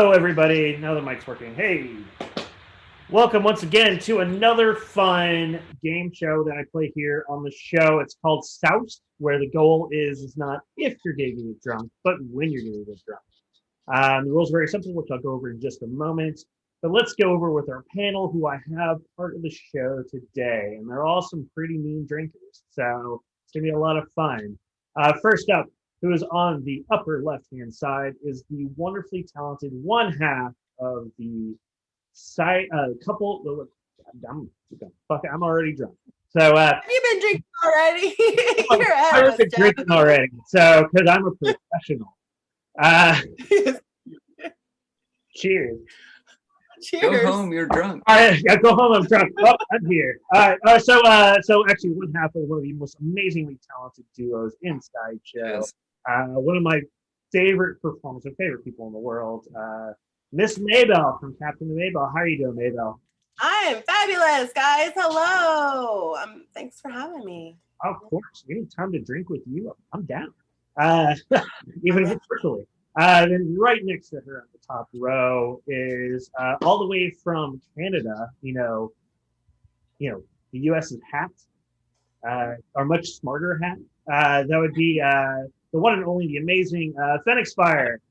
Hello, everybody. Now the mic's working. Hey, welcome once again to another fun game show that I play here on the show. It's called Soused, where the goal is not if you're going to get drunk, but when you're going to get drunk. The rules are very simple, which I'll go over in just a moment. But let's go over with our panel, who I have part of the show today, and they're all some pretty mean drinkers, so it's going to be a lot of fun. First up, who is on the upper left-hand side, is the wonderfully talented one half of the side couple. I'm already drunk. So have you been drinking already? You're I was drinking already. So because I'm a professional. Cheers. Cheers. Go home, you're drunk. All right, I go home. I'm drunk. Oh, I'm here. All right. So actually, one half of one of the most amazingly talented duos in Sideshow. Yes. One of my favorite performers and favorite people in the world, Miss Maybell from Captain Maybell. How are you doing, Maybell? I am fabulous, guys. Hello. Thanks for having me. Oh, of course. Any time to drink with you, I'm down. Even if it's virtually. Then right next to her on the top row is all the way from Canada. The U.S.'s hat, our much smarter hat. That would be the one and only, the amazing Phoenix Fire.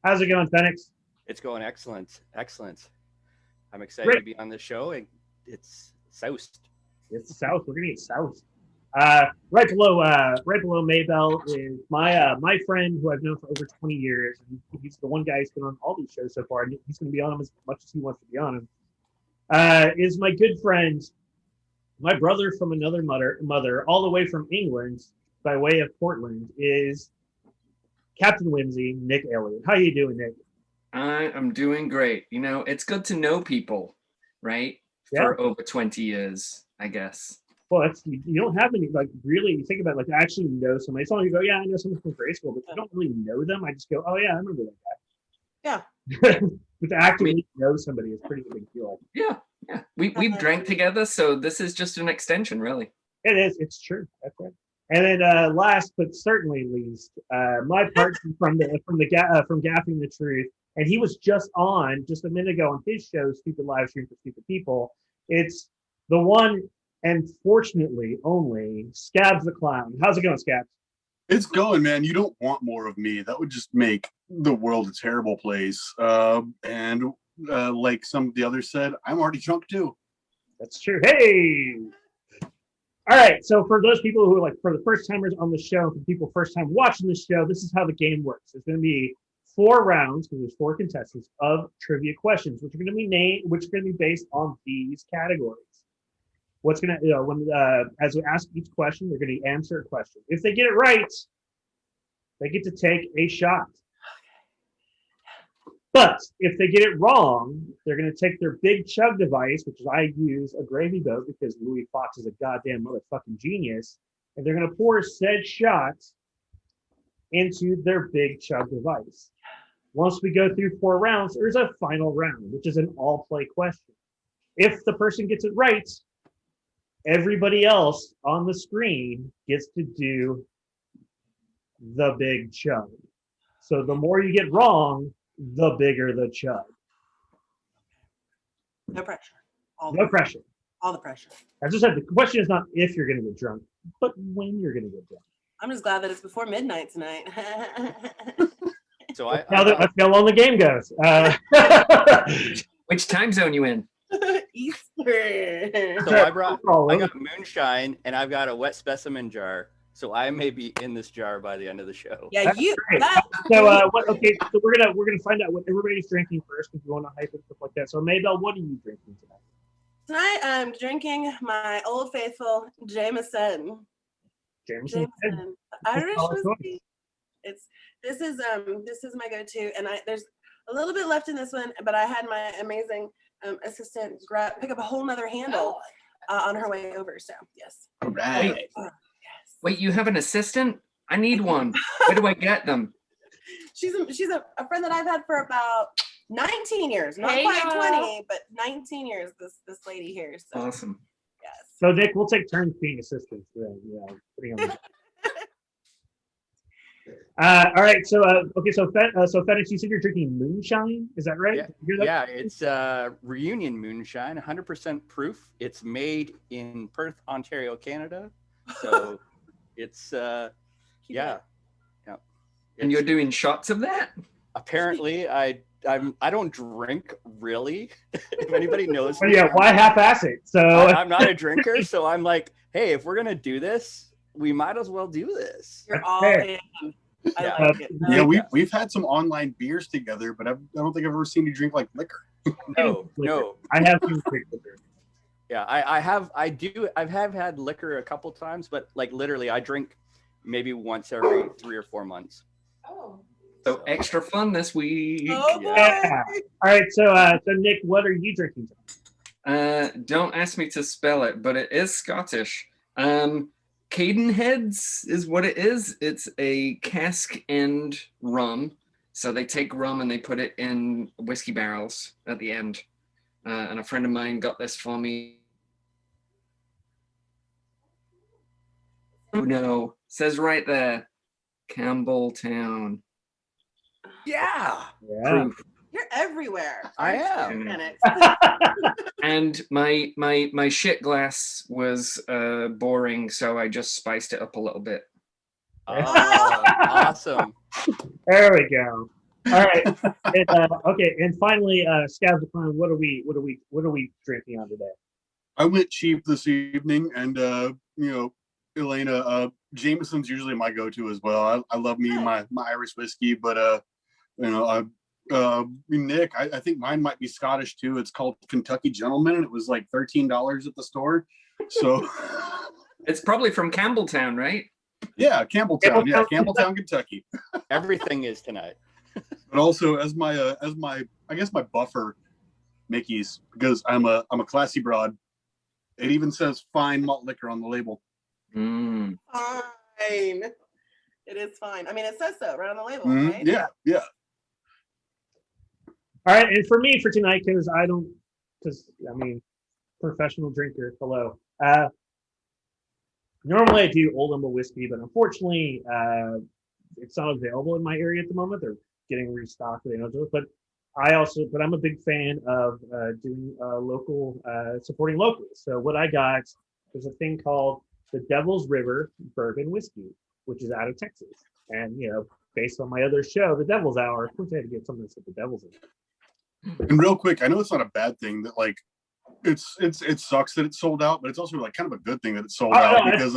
How's it going, Phoenix? It's going excellent. I'm excited to be on the show, and it's soused. It's south. We're gonna get south. Right below Maybell is my friend who I've known for over 20 years, and he's the one guy who's been on all these shows so far, and he's going to be on them as much as he wants to be on them. Is my good friend, my brother from another mother, all the way from England by way of Portland, is Captain Whimsy, Nick Elliott. How you doing, Nick? I'm doing great. It's good to know people, right? Yeah. For over 20 years, I guess. Well, you don't have any, really, you think about it, actually know somebody. It's not like you go, yeah, I know someone from grade school, but you don't really know them. I just go, oh, yeah, I remember that guy. Yeah. But to actually know somebody is pretty big deal. Yeah. We've drank together, so this is just an extension, really. It is. It's true. That's right. And then last but certainly least, my partner from Gaffing the Truth, and he was just on just a minute ago on his show, Stupid Live Stream for Stupid People. It's the one and fortunately only Scabs the Clown. How's it going, Scabs? It's going, man. You don't want more of me. That would just make the world a terrible place. And like some of the others said, I'm already drunk too. That's true. Hey! All right, so for those people who are for the first timers on the show, for people first time watching the show, this is how the game works. There's going to be 4 rounds, because there's 4 contestants, of trivia questions, which are going to be based on these categories. What's going to, as we ask each question, they're going to answer a question. If they get it right, they get to take a shot. But if they get it wrong, they're going to take their big chug device, which is I use a gravy boat because Louis Fox is a goddamn motherfucking genius, and they're going to pour said shot into their big chug device. Once we go through 4 rounds, there's a final round, which is an all-play question. If the person gets it right, everybody else on the screen gets to do the big chug. So the more you get wrong, the bigger the chug. No pressure. No pressure. All the pressure. As I said, the question is not if you're going to get drunk, but when you're going to get drunk. I'm just glad that it's before midnight tonight. So Let's see how long the game goes. Which time zone you in? Easter. So I got moonshine, and I've got a wet specimen jar. So I may be in this jar by the end of the show. Yeah, That's you. great. So so we're gonna find out what everybody's drinking first, because we want to hype and stuff like that. So Maybell, what are you drinking tonight? Tonight I'm drinking my Old Faithful Jameson. Jameson. Irish whiskey. This is my go-to, and there's a little bit left in this one, but I had my amazing assistant pick up a whole nother handle on her way over. So yes. All right. Yes. Wait, you have an assistant? I need one. Where do I get them? She's a friend that I've had for about 19 years. Not quite 20, but 19 years. This lady here. So. Awesome. Yes. So Nick, we'll take turns being assistants. Yeah, putting on. All right. So okay. So Fenix, you said you're drinking moonshine. Is that right? Yeah, Did you hear that? yeah, it's Reunion Moonshine, 100% proof. It's made in Perth, Ontario, Canada. So it's Keep yeah, it. yeah. And you're doing shots of that? Apparently I don't drink really. If anybody knows But me, yeah. Why half-ass it? So I'm not a drinker, so I'm like, hey, if we're gonna do this, we might as well do this. You're That's all fair. in. I Yeah. like it. Yeah, Yeah. we've had some online beers together, but I don't think I've ever seen you drink like liquor. No. I have seen drink liquor. Yeah, I've had liquor a couple times, but like literally I drink maybe once every 3 or 4 months. Oh. So extra fun this week. Oh boy. Yeah. All right. So Nick, what are you drinking? Don't ask me to spell it, but it is Scottish. Cadenheads is what it is. It's a cask end rum. So they take rum and they put it in whiskey barrels at the end. And a friend of mine got this for me. Oh no, says right there, Campbelltown. Yeah. Yeah. Proof. You're everywhere. I aren't you, am. Fenix? And my shit glass was boring, so I just spiced it up a little bit. Oh, awesome. There we go. All right. And, okay. And finally, Scabs of Clown, what are we drinking on today? I went cheap this evening, and Elena, Jameson's usually my go-to as well. I love me my Irish whiskey, but Nick, I think mine might be Scottish too. It's called Kentucky Gentleman, and it was like $13 at the store. So It's probably from Campbelltown, right? yeah, Campbelltown, Campbelltown, Kentucky. Everything is tonight. But also as my I guess my buffer, Mickey's, because I'm a classy broad. It even says fine malt liquor on the label. Mm. Fine. It is fine. I mean, it says so right on the label, Mhm. right? Yeah. All right. And for me for tonight, because professional drinker. Hello. Normally I do Old Humble whiskey, but unfortunately, it's not available in my area at the moment. They're getting restocked. But I'm a big fan of doing local, supporting locals. So what I got is a thing called the Devil's River Bourbon Whiskey, which is out of Texas. And based on my other show, The Devil's Hour, of course I had to get something that's with the Devil's in it. And real quick, I know it's not a bad thing that like it sucks that it's sold out, but it's also like kind of a good thing that it's sold out because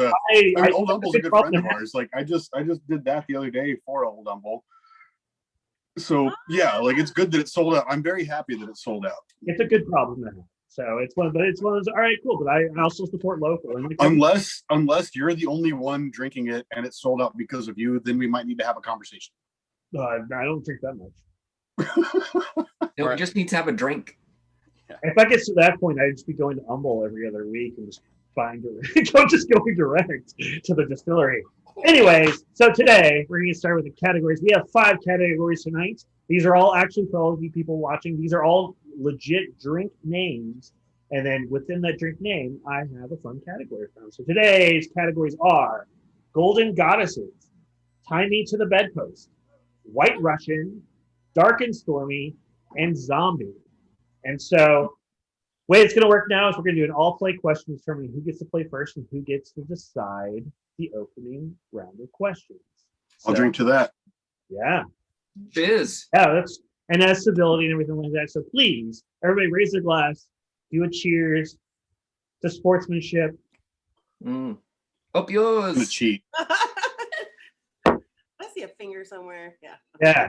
Old Humble's a good friend of ours. Like I just did that the other day for Old Humble. So yeah, like it's good that it's sold out. I'm very happy that it's sold out. It's a good problem to have. So it's one of those. All right, cool. But I also support local. And Unless you're the only one drinking it and it's sold out because of you, then we might need to have a conversation. I don't drink that much. No, we just need to have a drink. If I get to that point, I'd just be going to Humble every other week and just going direct to the distillery. Anyways, so today we're going to start with the categories. We have 5 categories tonight. These are all actually, for all of you people watching, these are all legit drink names. And then within that drink name, I have a fun category for them. So today's categories are Golden Goddesses, Tie Me to the Bedpost, White Russian, Dark and Stormy, and Zombie. And so way it's going to work now is we're going to do an all-play question determining who gets to play first and who gets to decide the opening round of questions. I'll drink to that. Yeah. Cheers. Yeah, that's civility and everything like that. So please, everybody raise their glass, do a cheers to sportsmanship. Up I'm gonna yours. cheat. I see a finger somewhere. Yeah. Yeah.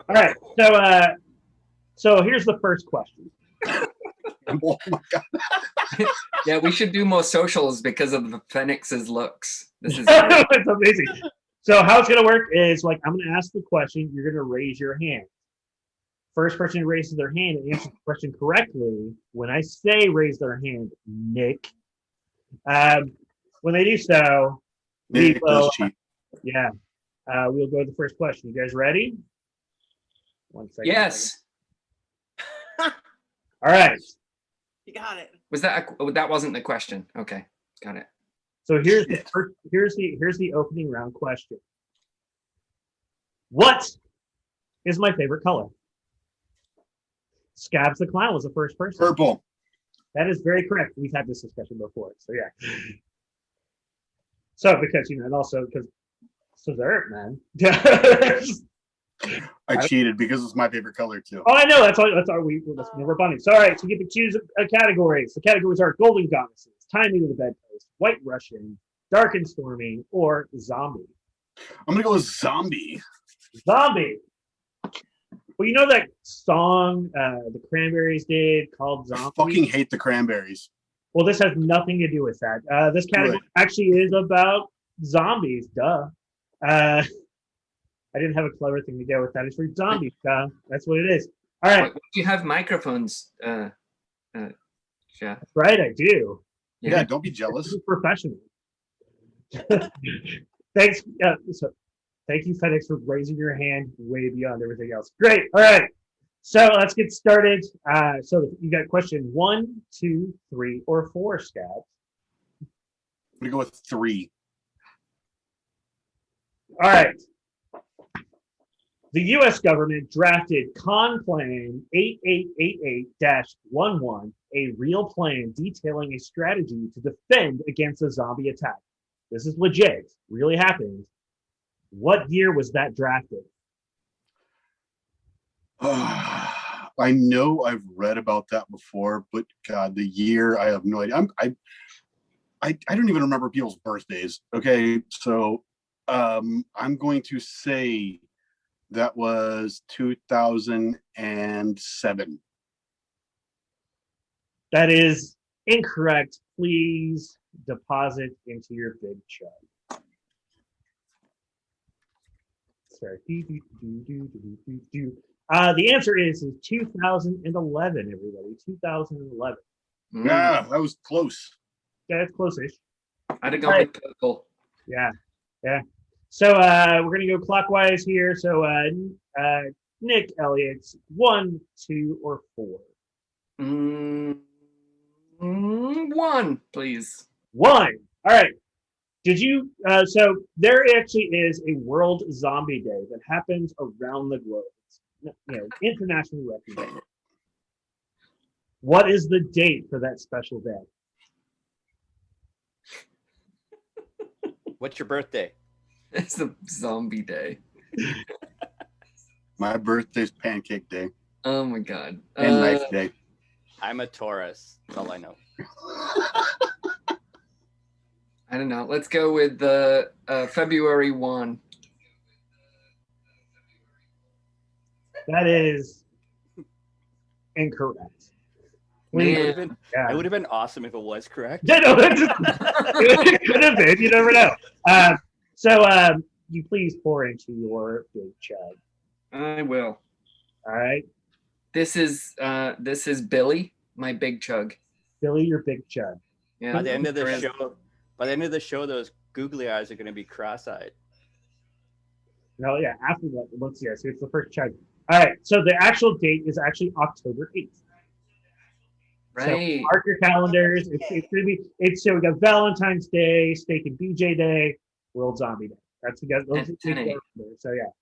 All right. So here's the first question. Oh my god. Yeah, we should do more socials because of the Phoenix's looks. This is It's amazing. So how it's going to work is like I'm going to ask the question. You're going to raise your hand. First person who raises their hand and answers the question correctly. When I say raise their hand, Nick. When they do so, we Nick will. does cheat. Yeah. We'll go to the first question. You guys ready? 1 second. yes. All right. You got it. Was that wasn't the question? Okay, got it. So here's the opening round question. What is my favorite color? Scabs the Clown was the first person. Purple. That is very correct. We've had this discussion before, so yeah. So because and also because it's dessert, man. I cheated because it's my favorite color too. Oh, I know. That's all we're bunny. So, all right. So you get to choose categories. The categories are Golden Goddesses, Timing of the Bedpost, White Russian, Dark and Stormy, or Zombie. I'm gonna go with Zombie. Zombie. Well, you know that song the Cranberries did called Zombie? I fucking hate the Cranberries. Well, this has nothing to do with that. This category actually is about zombies. Duh. I didn't have a clever thing to go with that. It's for zombies. That's what it is. All right. Do you have microphones, Jeff? That's right, I do. Yeah, don't be jealous. Professional. Thanks. So thank you, FedEx, for raising your hand way beyond everything else. Great. All right. So let's get started. So you got question 1, 2, 3, or 4, Scabs. I'm gonna go with 3. All right. The U.S. government drafted Plan 8888-11, a real plan detailing a strategy to defend against a zombie attack. This is legit, really happened. What year was that drafted? I know I've read about that before, but God, the year, I have no idea. I don't even remember people's birthdays. Okay, so I'm going to say that was 2007. That is incorrect. Please deposit into your big chug. Sorry. The answer is 2011, everybody. 2011. Yeah, that was close. Yeah, that's close-ish. I'd have gone with purple. Yeah. So we're gonna go clockwise here. So Nick, Elliott, 1, 2, or 4. 1, please. 1. All right. Did you? So there actually is a World Zombie Day that happens around the globe. It's, internationally recognized. What is the date for that special day? What's your birthday? It's a zombie day. My birthday's Pancake Day. Oh my God. And Knife Day. I'm a Taurus. That's all I know. I don't know. Let's go with the February 1. That is incorrect. Man. It would have been awesome if it was correct. Yeah, no, it could have been. You never know. So you please pour into your big chug. I will. All right. This is Billy, my big chug. Billy, your big chug. Yeah. By the end of the show, those googly eyes are going to be cross-eyed. No, yeah. After that, let's see. So it's the first chug. All right. So the actual date is actually October 8th. Right. So mark your calendars. It's gonna be. So we got Valentine's Day, Steak and BJ Day, World Zombie Day. That's those. So yeah.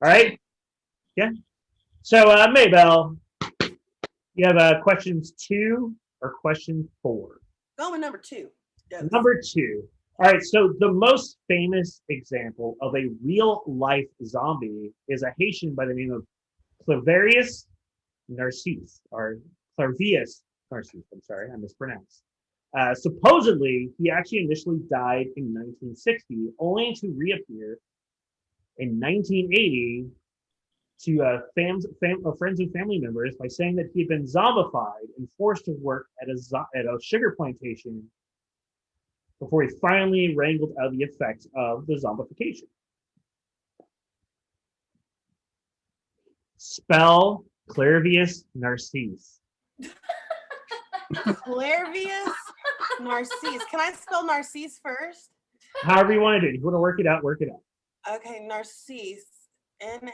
All right. Yeah. So Maybell, you have questions 2 or question 4? Go with number 2. Yes. Number 2. All right. So the most famous example of a real life zombie is a Haitian by the name of Clavius Narcisse, or Clavius Narcisse. I'm sorry, I mispronounced. Supposedly, he actually initially died in 1960, only to reappear in 1980 to friends and family members by saying that he had been zombified and forced to work at a sugar plantation before he finally wrangled out the effects of the zombification. Spell Clavius Narcisse. Clavius Narcisse. Can I spell Narcisse first? However you want to do it. If you want to work it out, work it out. Okay, Narcisse. Narcisse.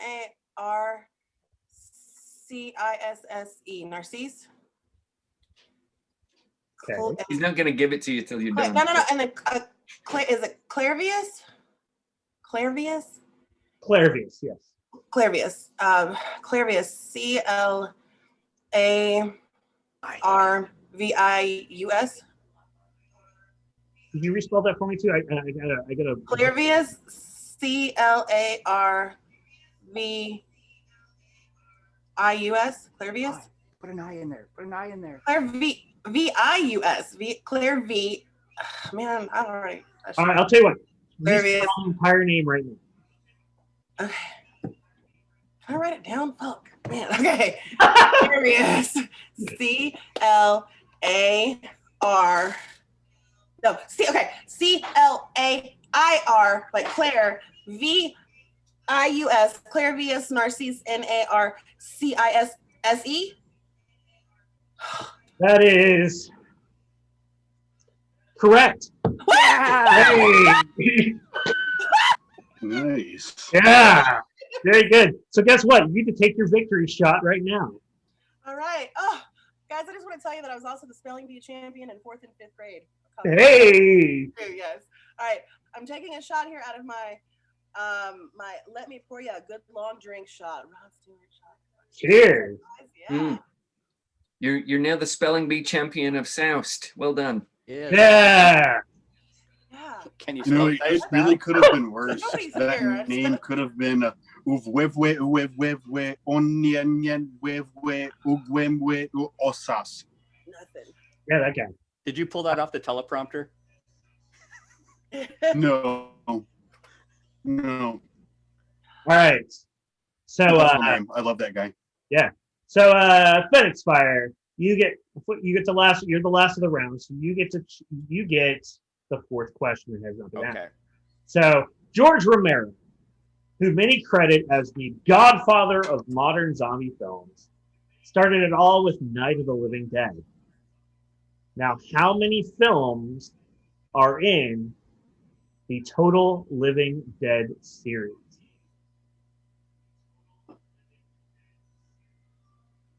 Narcisse. Okay. He's not gonna give it to you till you're done. No. And then is it Clavius? Clavius? Clairvius, yes. Clairvius. Clairvius. Clairvius. Did you respell that for me too? I gotta. Clairvius. Clairvius. Clairvius. Put an I in there. Put an I in there. Vius. Claire V. Man, I don't know. All right, I'll tell you what. Clairvius. Respell the entire name right now. Okay. Can I write it down? Fuck, man. Okay. Clairvius. CLAR. No, okay. CLAIR, like Claire. VIUS. Clairvius Narcisse NARCISSE. That is correct. Yeah. Hey. Nice. Yeah. Very good. So guess what? You need to take your victory shot right now. All right. Oh, guys, I just want to tell you that I was also the spelling bee champion in 4th and 5th grade. Hey. Yes. All right. I'm taking a shot here out of my let me pour you a good long drink shot. Rod Stewart shot. Cheers. Yeah. You're now the spelling bee champion of Soused. Well done. Yeah. Yeah. Yeah. Can you You know, spell it Soused really now? could have been worse. Nobody's here. That name could have been Uvwevwe Onyenyen Wevwe Ugwemwe Osas. Nothing. Yeah, that guy. Did you pull that off the teleprompter? No. All right. So That's my name. I love that guy. so Phoenix Fire, you get the last. You're the last of the round, so you get the fourth question that has nothing to Okay. happen. So George Romero, who many credit as the godfather of modern zombie films, started it all with Night of the Living Dead. Now, how many films are in the total Living Dead series?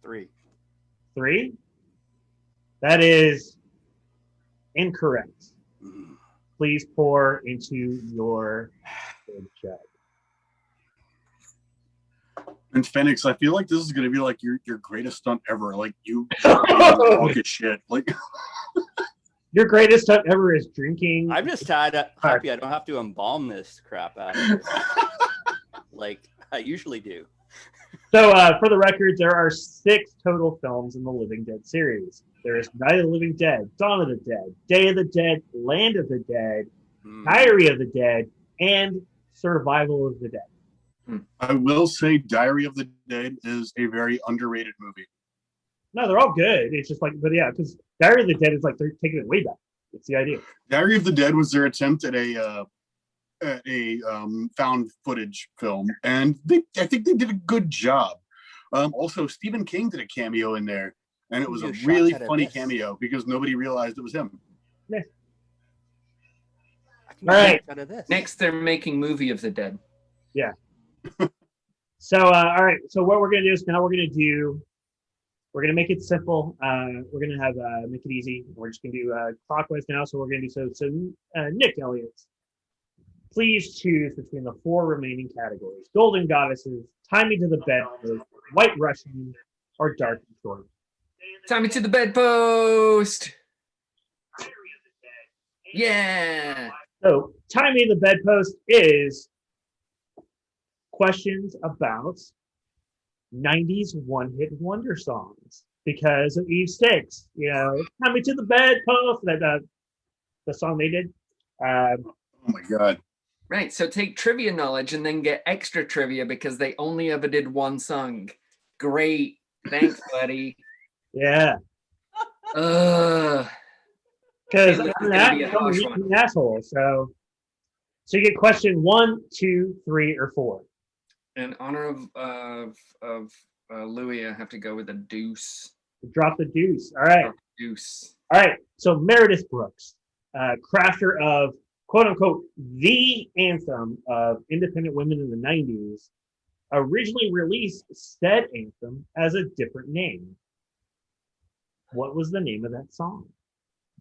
3. 3? That is incorrect. Please pour into your good jug. And Phoenix, I feel like this is gonna be like your greatest stunt ever. Like you talk as shit. Like Your greatest stunt ever is drinking. I'm just happy I don't have to embalm this crap out of it, like I usually do. So, for the record, there are 6 total films in the Living Dead series. There is Night of the Living Dead, Dawn of the Dead, Day of the Dead, Land of the Dead, Diary of the Dead, and Survival of the Dead. I will say Diary of the Dead is a very underrated movie. No, they're all good. It's just like, but yeah, because Diary of the Dead is like they're taking it way back. That's the idea. Diary of the Dead was their attempt at a found footage film, and I think they did a good job. Also, Stephen King did a cameo in there, and it was a really funny cameo because nobody realized it was him. Yeah. All right. Out of this. Next, they're making Movie of the Dead. Yeah. So, all right. So what we're gonna do is now we're gonna make it simple. We're gonna have make it easy. We're just gonna do clockwise now. So we're gonna do so. Nick Elliott, please choose between the 4 remaining categories: Golden Goddesses, Tie Me to the Bedpost, White Russian, or Dark and Short. Tie Me to the Bedpost. Yeah. So, Tie Me to the Bedpost is questions about 90s one-hit wonder songs because of Eve Sticks. You know, Tie Me to the Bedpost, the song they did. Oh my god. Right. So take trivia knowledge and then get extra trivia because they only ever did one song. Great. Thanks, buddy. Yeah. Ugh. Because Okay, I'm this is gonna be a harsh one. an asshole. So you get question 1, 2, 3, or 4. In honor of Louis, I have to go with a deuce. Drop the deuce. All right. Deuce. All right. So Meredith Brooks, crafter of quote unquote the anthem of independent women in the 90s, originally released said anthem as a different name. What was the name of that song?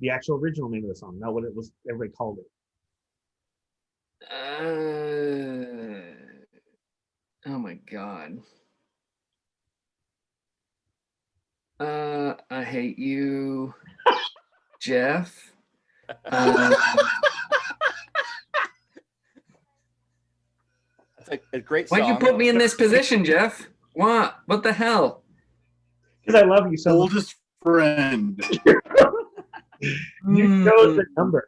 The actual original name of the song, not what it was everybody called it. Oh my God. I hate you, Jeff. That's a great song. Why'd you put me in this position, Jeff? What the hell? Because I love you so much. Oldest friend. You chose the number.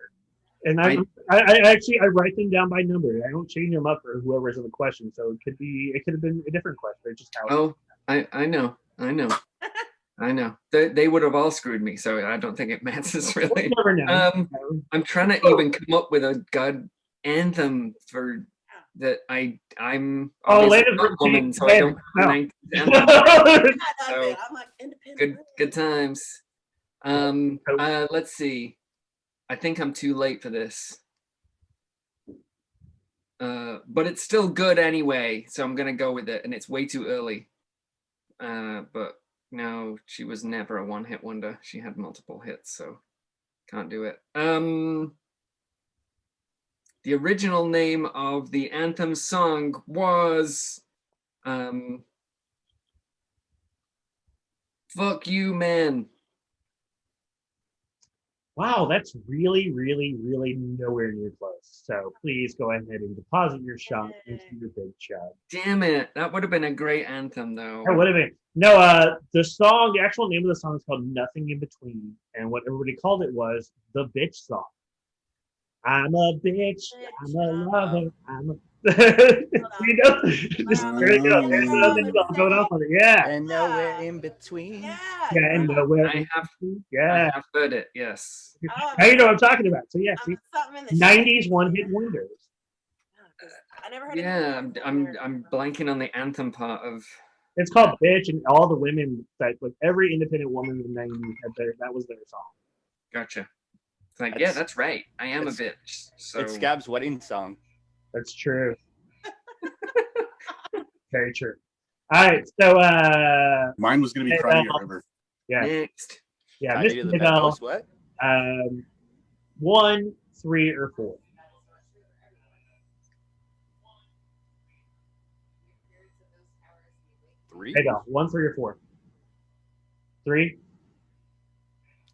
And I actually write them down by number. I don't change them up for whoever's in the question. So it could have been a different question. It's just how. Oh, I know. They would have all screwed me, so I don't think it matters really. You never know. I'm trying to even come up with a god anthem for that. I'm Land obviously of not a woman, so I don't No. have 19th anthem. So, I'm like independent. good times. Let's see. I think I'm too late for this. But it's still good anyway, so I'm gonna go with it, and it's way too early. But no, she was never a one-hit wonder. She had multiple hits, so can't do it. The original name of the anthem song was Fuck You Man. Wow, that's really, really, really nowhere near close. So please go ahead and deposit your shot into your big chug. Damn it. That would have been a great anthem, though. That would have been. No, the actual name of the song is called Nothing in Between. And what everybody called it was the bitch song. I'm a bitch, I'm a lover, I'm a. You know, there you go. There's another thing going off on it. Yeah. And nowhere in between. Yeah. And nowhere. I Yeah. have heard it, yes. Now you know what I'm talking about. So yeah, see, Something in the 90s one-hit wonders. I never heard. Yeah, I'm blanking on the anthem part of. It's called Bitch, and all the women that, like every independent woman in the 90s had that was their song. Gotcha. It's like, yeah, that's right. I am a bitch. So It's Scab's wedding song. That's true. Very true. All right, so Mine was gonna be Cry Me a River. yeah, next. yeah, I Miss needed the Midell, Pecos, what? 1, 3, or 4. Three? Hey, go 1, 3, or 4. 3.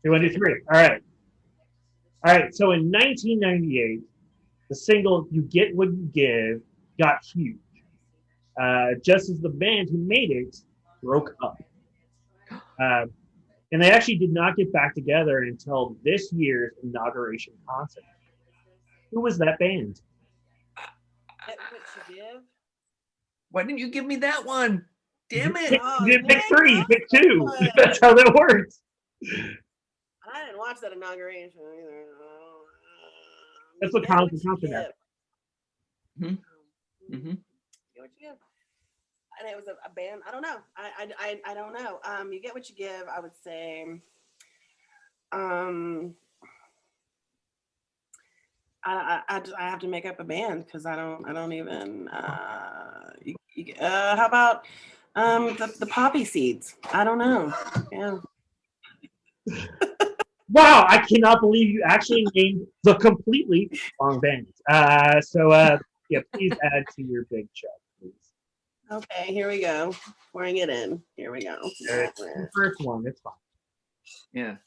You want to do 3? All right. All right. So in 1998, the single "You Get What You Give" got huge. Just as the band who made it broke up. And they actually did not get back together until this year's inauguration concert. Who was that band? Get what you give. Why didn't you give me that one? Damn it. You didn't pick 3, you picked 2. That's how that works. I didn't watch that inauguration either. That's what counts as concert. Mm-hmm. Get what you give. And it was a band. I don't know. I don't know. You get what you give. I would say. I have to make up a band because I don't even. How about the poppy seeds? I don't know. Yeah. Wow, I cannot believe you actually named the completely wrong band. Yeah, please add to your big check, please. Okay, here we go. Pouring it in. Here we go. The first one, it's fine. Yeah.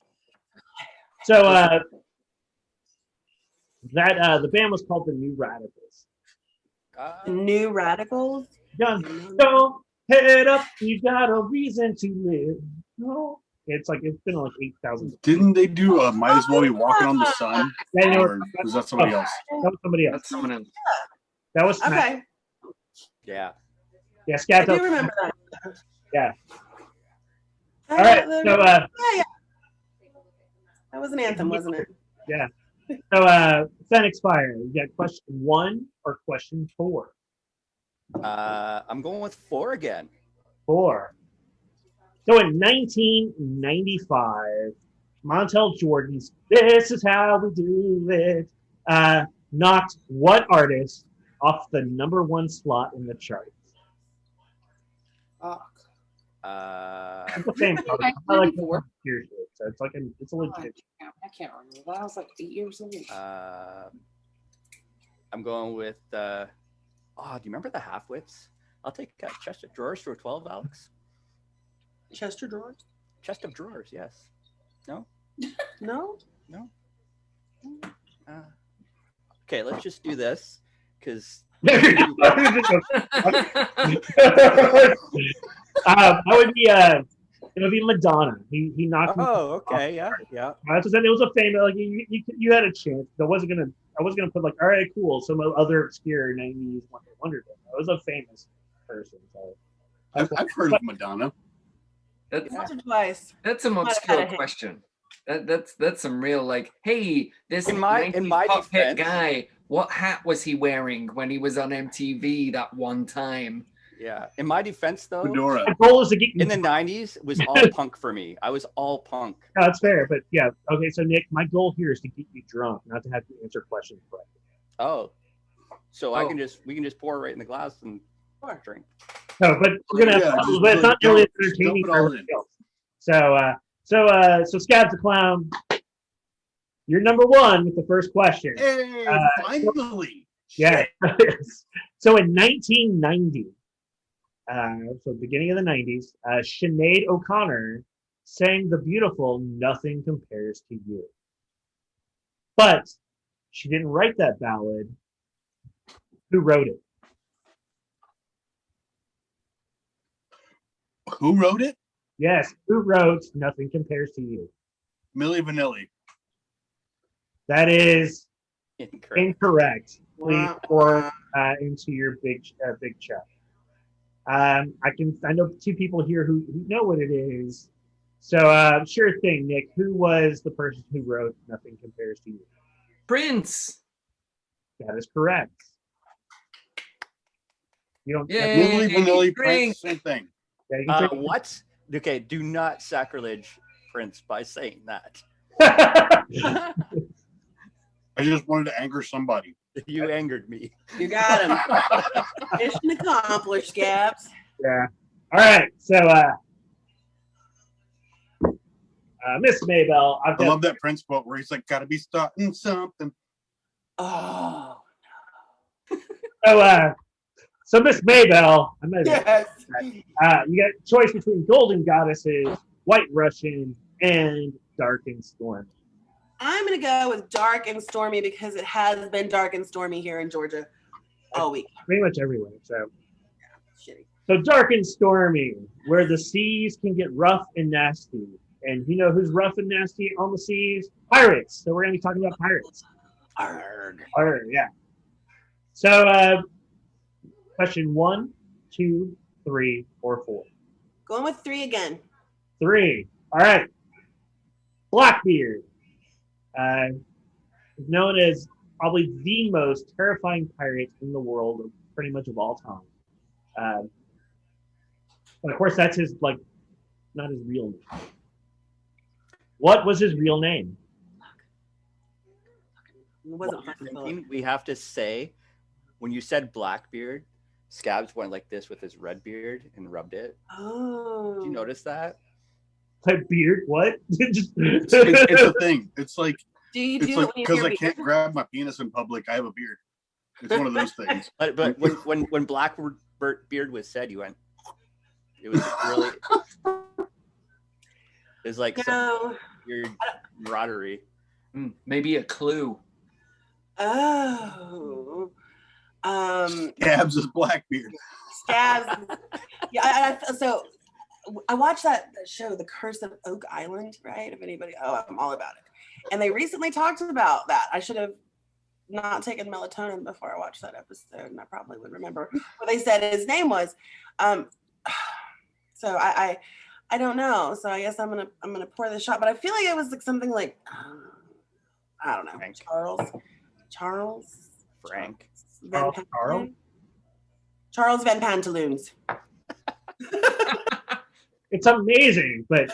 So the band was called the New Radicals. New Radicals? Don't head up, you got a reason to live. No. It's been like 8,000. Didn't they do Might As Well Be Walking on the Sun? Yeah, Or was that somebody else? That was somebody else. That's someone else. That was Okay. Yeah. Yeah, I Scat. do remember that. Yeah. All right. So yeah. That was an anthem, wasn't it? Yeah. So Fenix Fire, you got question 1 or question 4? I'm going with 4 again. 4. So in 1995, Montel Jordan's "This Is How We Do It" knocked what artist off the #1 slot in the charts? It's the same. I like the seriously, so it's like it's a legit. I can't remember. I was like 8 years old. I'm going with. Do you remember the Half Whips? I'll take a chest of drawers for 12, Alex. Chester drawers? Chest of drawers, yes. No? No? No? Okay, let's just do this because that would be it would be Madonna. He knocked. oh, okay, yeah. That's what it was a famous. Like you had a chance. I wasn't gonna put like, all right, cool, some other obscure '90s wonder. It was a famous person. So I've heard of Madonna. Once or twice. That's an obscure question. That's some real like, hey, this in my pop hit defense, guy, what hat was he wearing when he was on MTV that one time? Yeah. In my defense, though, Fedora. the goal is to get you in the 90s, it was all punk for me. I was all punk. No, that's fair, but yeah, okay. So Nick, my goal here is to get you drunk, not to have to answer questions correctly. Oh. So we can just pour right in the glass and drink. No, but we're gonna. But it's not really entertaining for everybody else. So Scabs the Clown, you're number one with the first question. Hey, finally! Yeah. So in 1990, so beginning of the 90s, Sinead O'Connor sang the beautiful "Nothing Compares to You," but she didn't write that ballad. Who wrote it? Who wrote it? Yes, who wrote "Nothing Compares to You"? Milli Vanilli. That is incorrect. Please Wow. pour into your big chug. I know two people here who know what it is. So sure thing, Nick. Who was the person who wrote "Nothing Compares to You"? Prince. That is correct. You don't. Yay. Milli Vanilli, drink. Prince, same thing. Yeah, you can drink- What? Okay, do not sacrilege Prince by saying that. I just wanted to anger somebody. You angered me. You got him. Mission accomplished, Scabs. Yeah. All right. So, Miss Maybell, I love that Prince quote where he's like, "Gotta be starting something." Oh. So Miss Maybell, Yes. you got a choice between Golden Goddesses, White Russian, and Dark and Stormy. I'm going to go with dark and stormy because it has been dark and stormy here in Georgia all week. Pretty much everywhere. So Shitty. Dark and Stormy, where the seas can get rough and nasty. And you know who's rough and nasty on the seas? Pirates. So we're going to be talking about pirates. Arrgh. Arrgh, yeah. So question 1, 2, 3, or 4? Going with 3 again. 3. All right. Blackbeard. Known as probably the most terrifying pirate in the world, pretty much of all time. But of course, that's his not his real name. What was his real name? It wasn't fucking Philip. We have to say, when you said Blackbeard, Scabs went like this with his red beard and rubbed it. Oh. Did you notice that? Like beard? What? It's a thing. It's like Do you it's do like it when you because hear I can't grab my penis in public. I have a beard. It's one of those things. But when Blackbeard was said, you went. It was really. It's like some weird camaraderie. Maybe a clue. Oh. Scabs is Blackbeard. Scabs. Yeah. So I watched that show, The Curse of Oak Island, right? If anybody, I'm all about it. And they recently talked about that. I should have not taken melatonin before I watched that episode, and I probably would remember what they said his name was. So I don't know. So I guess I'm gonna pour the shot, but I feel like it was like something like I don't know, Frank. Charles Frank. Van Charles? Pantaloon? Charles Van Pantaloons. It's amazing, but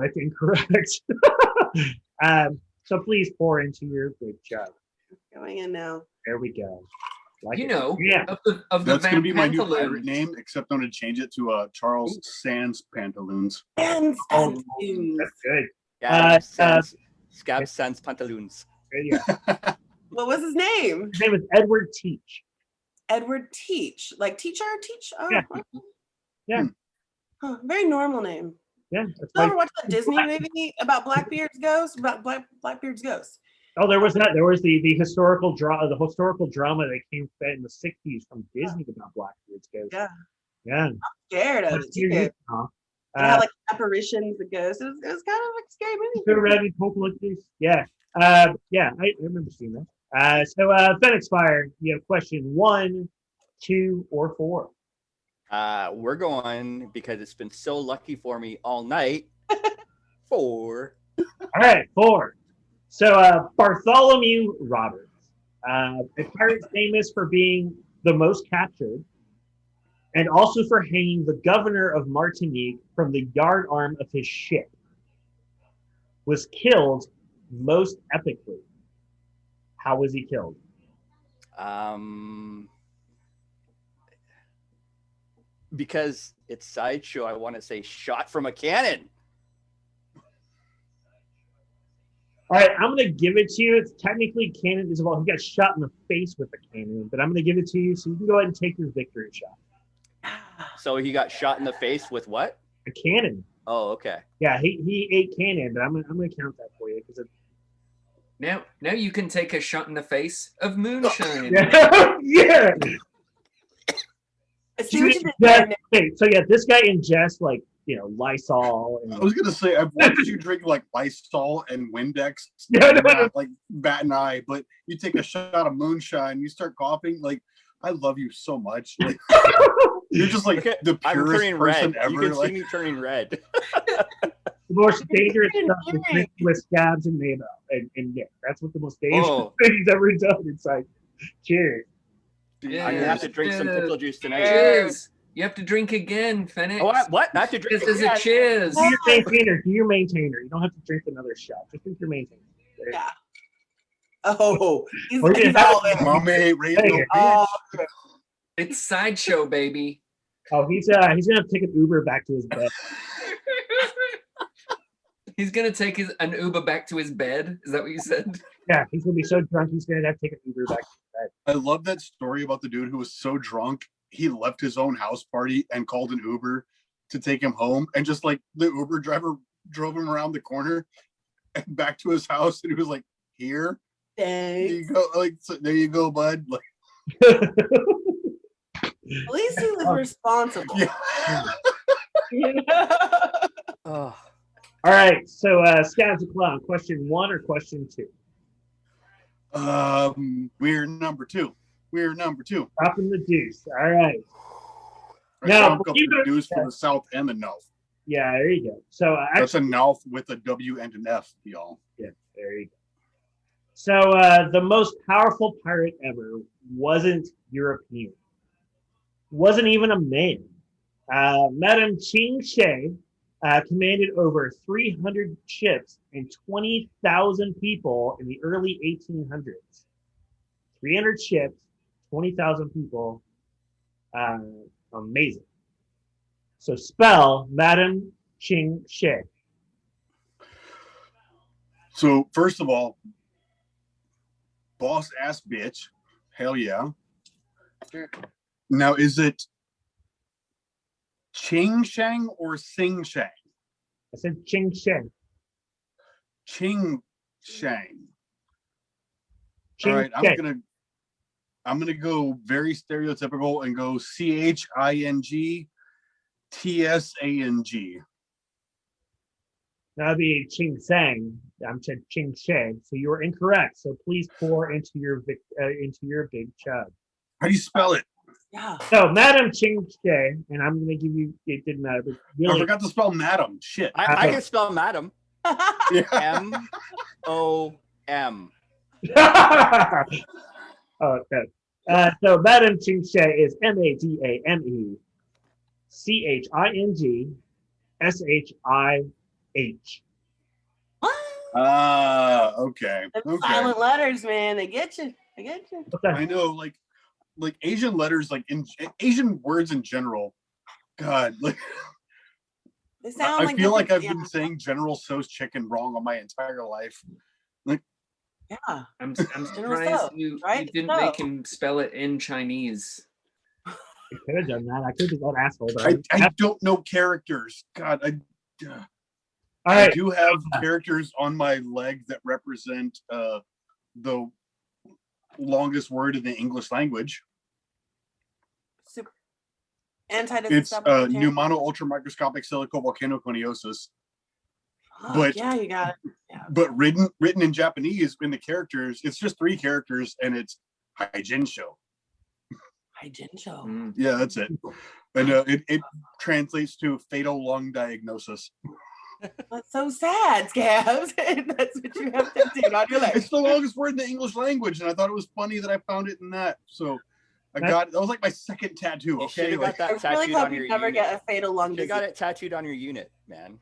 it's incorrect. So please pour into your big chug. Going in now. There we go. Like You it. know, Yeah. of the That's gonna Van be my new pirate Pantaloons. name, except I'm gonna change it to Charles Sands Pantaloons. And Oh, Pantaloons. that's good. Yeah, Scabs sans pantaloons. Yeah. What was his name? His name is Edward Teach. Edward Teach, like teacher, teach. Oh, Yeah. okay. Yeah. Huh, very normal name. Yeah. That's You ever why. watch that Disney movie about Blackbeard's ghost? About Blackbeard's ghost. Oh, there was that. There was the historical drama that came in the '60s from Disney about Blackbeard's ghost. Yeah. Yeah. Scared of it too. And had like apparitions, the ghosts. It was kind of like a scary movie. Yeah. Yeah, I remember seeing that. So Phoenix Fire, you have question 1, 2, or 4. We're going, because it's been so lucky for me all night, 4. All right, 4. So Bartholomew Roberts, a pirate famous for being the most captured, and also for hanging the governor of Martinique from the yard arm of his ship, was killed most epically. How was he killed? Because it's Sideshow, I want to say shot from a cannon. All right, I'm going to give it to you. It's technically cannon as well. He got shot in the face with a cannon, but I'm going to give it to you so you can go ahead and take your victory shot. So he got shot in the face with what? A cannon. Oh, okay. Yeah, he ate cannon, but I'm going to count that for you because Now you can take a shot in the face of moonshine. yeah. I see what you did there. So yeah, this guy ingests like Lysol. And, I was gonna say I've watched you drink like Lysol and Windex, not like bat an eye, but you take a shot of moonshine, you start coughing. Like, I love you so much. Like, you're just like the purest person red. ever. You can like, see me turning red. The most dangerous stuff is drinking with Scabs and Mabel and Nick. That's what the most dangerous thing he's ever done inside. Cheers. Yeah, I'm gonna have to drink some pickle juice tonight. Cheers. You have to drink again, Phoenix. Oh, what? I have to drink This is a cheers. Do your maintainer. You don't have to drink another shot. Just drink your maintainer. Yeah. Oh, he's Or you all have- in. Mommy, raise no Oh, bitch. It's Sideshow, baby. Oh, he's gonna have to take an Uber back to his bed. He's gonna take an Uber back to his bed. Is that what you said? Yeah, he's gonna be so drunk he's gonna have to take an Uber back to his bed. I love that story about the dude who was so drunk he left his own house party and called an Uber to take him home, and just like the Uber driver drove him around the corner and back to his house, and he was like, "Here, there you go, like so, there you go, bud." Like, at least he was responsible. yeah. Oh. All right, so Scabs the Clown, question 1 or question 2? We're number 2. Dropping the deuce. All right. Now, Now, the deuce for the south and the north. Yeah, there you go. So That's a north with a W and an F, y'all. Yeah, there you go. So the most powerful pirate ever wasn't European. Wasn't even a man. Madame Ching She commanded over 300 ships and 20,000 people in the early 1800s. 300 ships, 20,000 people. Amazing. So spell Madame Ching She. So first of all, boss ass bitch. Hell yeah. Sure. Now, is it Ching Shang or Sing Shang? I said Ching She. Ching Shang. Ching All right, She. I'm gonna go very stereotypical and go CHING TSANG. That'd be Ching Sang. I'm saying Ching She. So you were incorrect. So please pour into your big chug. How do you spell it? Yeah. So Madam Ching She, and I'm gonna give you. It didn't matter, but I really, forgot to spell madam. Shit. I can spell madam. Yeah. MOM. Oh, okay. So Madam Ching She is MADAME CHING SHIH. What? Okay. Them Okay. silent letters, man. They get you. They get you. What the I know, like Asian letters, like in Asian words in general. God, like They sound I like feel like I've yeah. been saying General So's chicken wrong all my entire life. Yeah. I'm General surprised Tso, you right? didn't make him spell it in Chinese. I could have done that. I could have been that asshole. But I don't know characters. God, all I right. do have characters on my leg that represent the longest word in the English language. Super. It's pneumono ultramicroscopic silicovolcanoconiosis. Oh, but- yeah, you got it. Yeah. But written in Japanese in the characters, it's just 3 characters, and it's Haijin-sho. Haijin-sho. Mm. Yeah, that's it. And it translates to fatal lung diagnosis. That's so sad, Scabs. That's what you have tattooed on your leg. It's the longest word in the English language, and I thought it was funny that I found it in that. So that was like my second tattoo. You should Okay, have got that I really tattooed hope on your you never unit. get a fatal lung You disease. got it tattooed on your unit, man.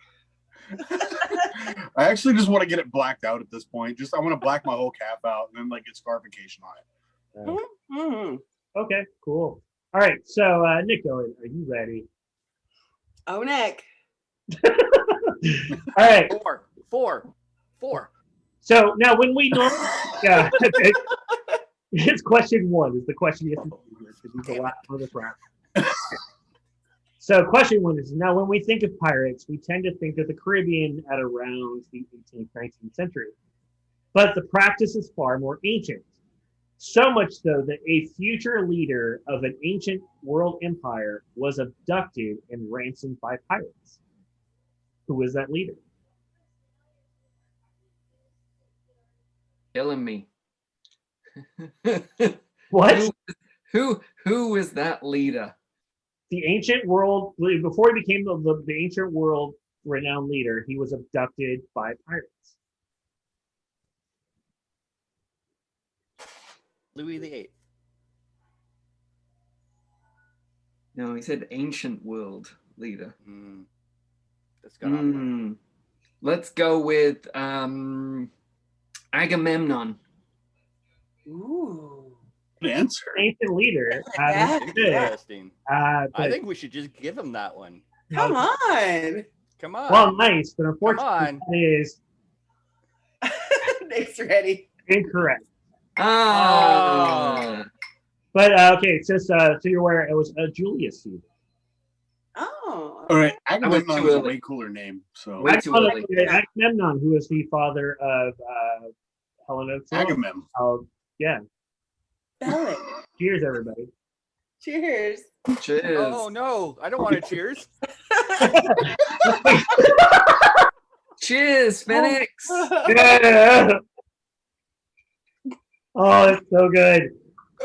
I actually just want to get it blacked out at this point. Just I want to black my whole calf out and then like get scarification on it. Mm-hmm. Okay, cool. All right, so Nico, are you ready? Oh, Nick. All right. Four. So now when we normally, yeah, it's question 1 is the question you have to do here because he's the last for this round. So question 1 is, now when we think of pirates, we tend to think of the Caribbean at around the 18th, 19th century. But the practice is far more ancient. So much so that a future leader of an ancient world empire was abducted and ransomed by pirates. Who was that leader? Killing me. What? Who is that leader? The ancient world, before he became the ancient world renowned leader, he was abducted by pirates. Louis VIII. No, he said ancient world leader. That's got on. Let's go with Agamemnon. Ooh. Good answer. Ancient leader. Yeah. Interesting. I But, think we should just give him that one. Come on. Come on. well, nice, but Come unfortunately, on. that is Nick's ready. incorrect. Ah. But okay, it says so you're aware it was Julius Caesar. Oh. All right, went Agamemnon too is a early. way cooler name. So Way too early. Agamemnon, who was the father of Helena of Troy. Agamemnon. Oh, yeah. Spell it. Cheers, everybody. Cheers. Cheers. Oh no, I don't want to cheers. Cheers, Phoenix. Yeah. Oh, it's so good.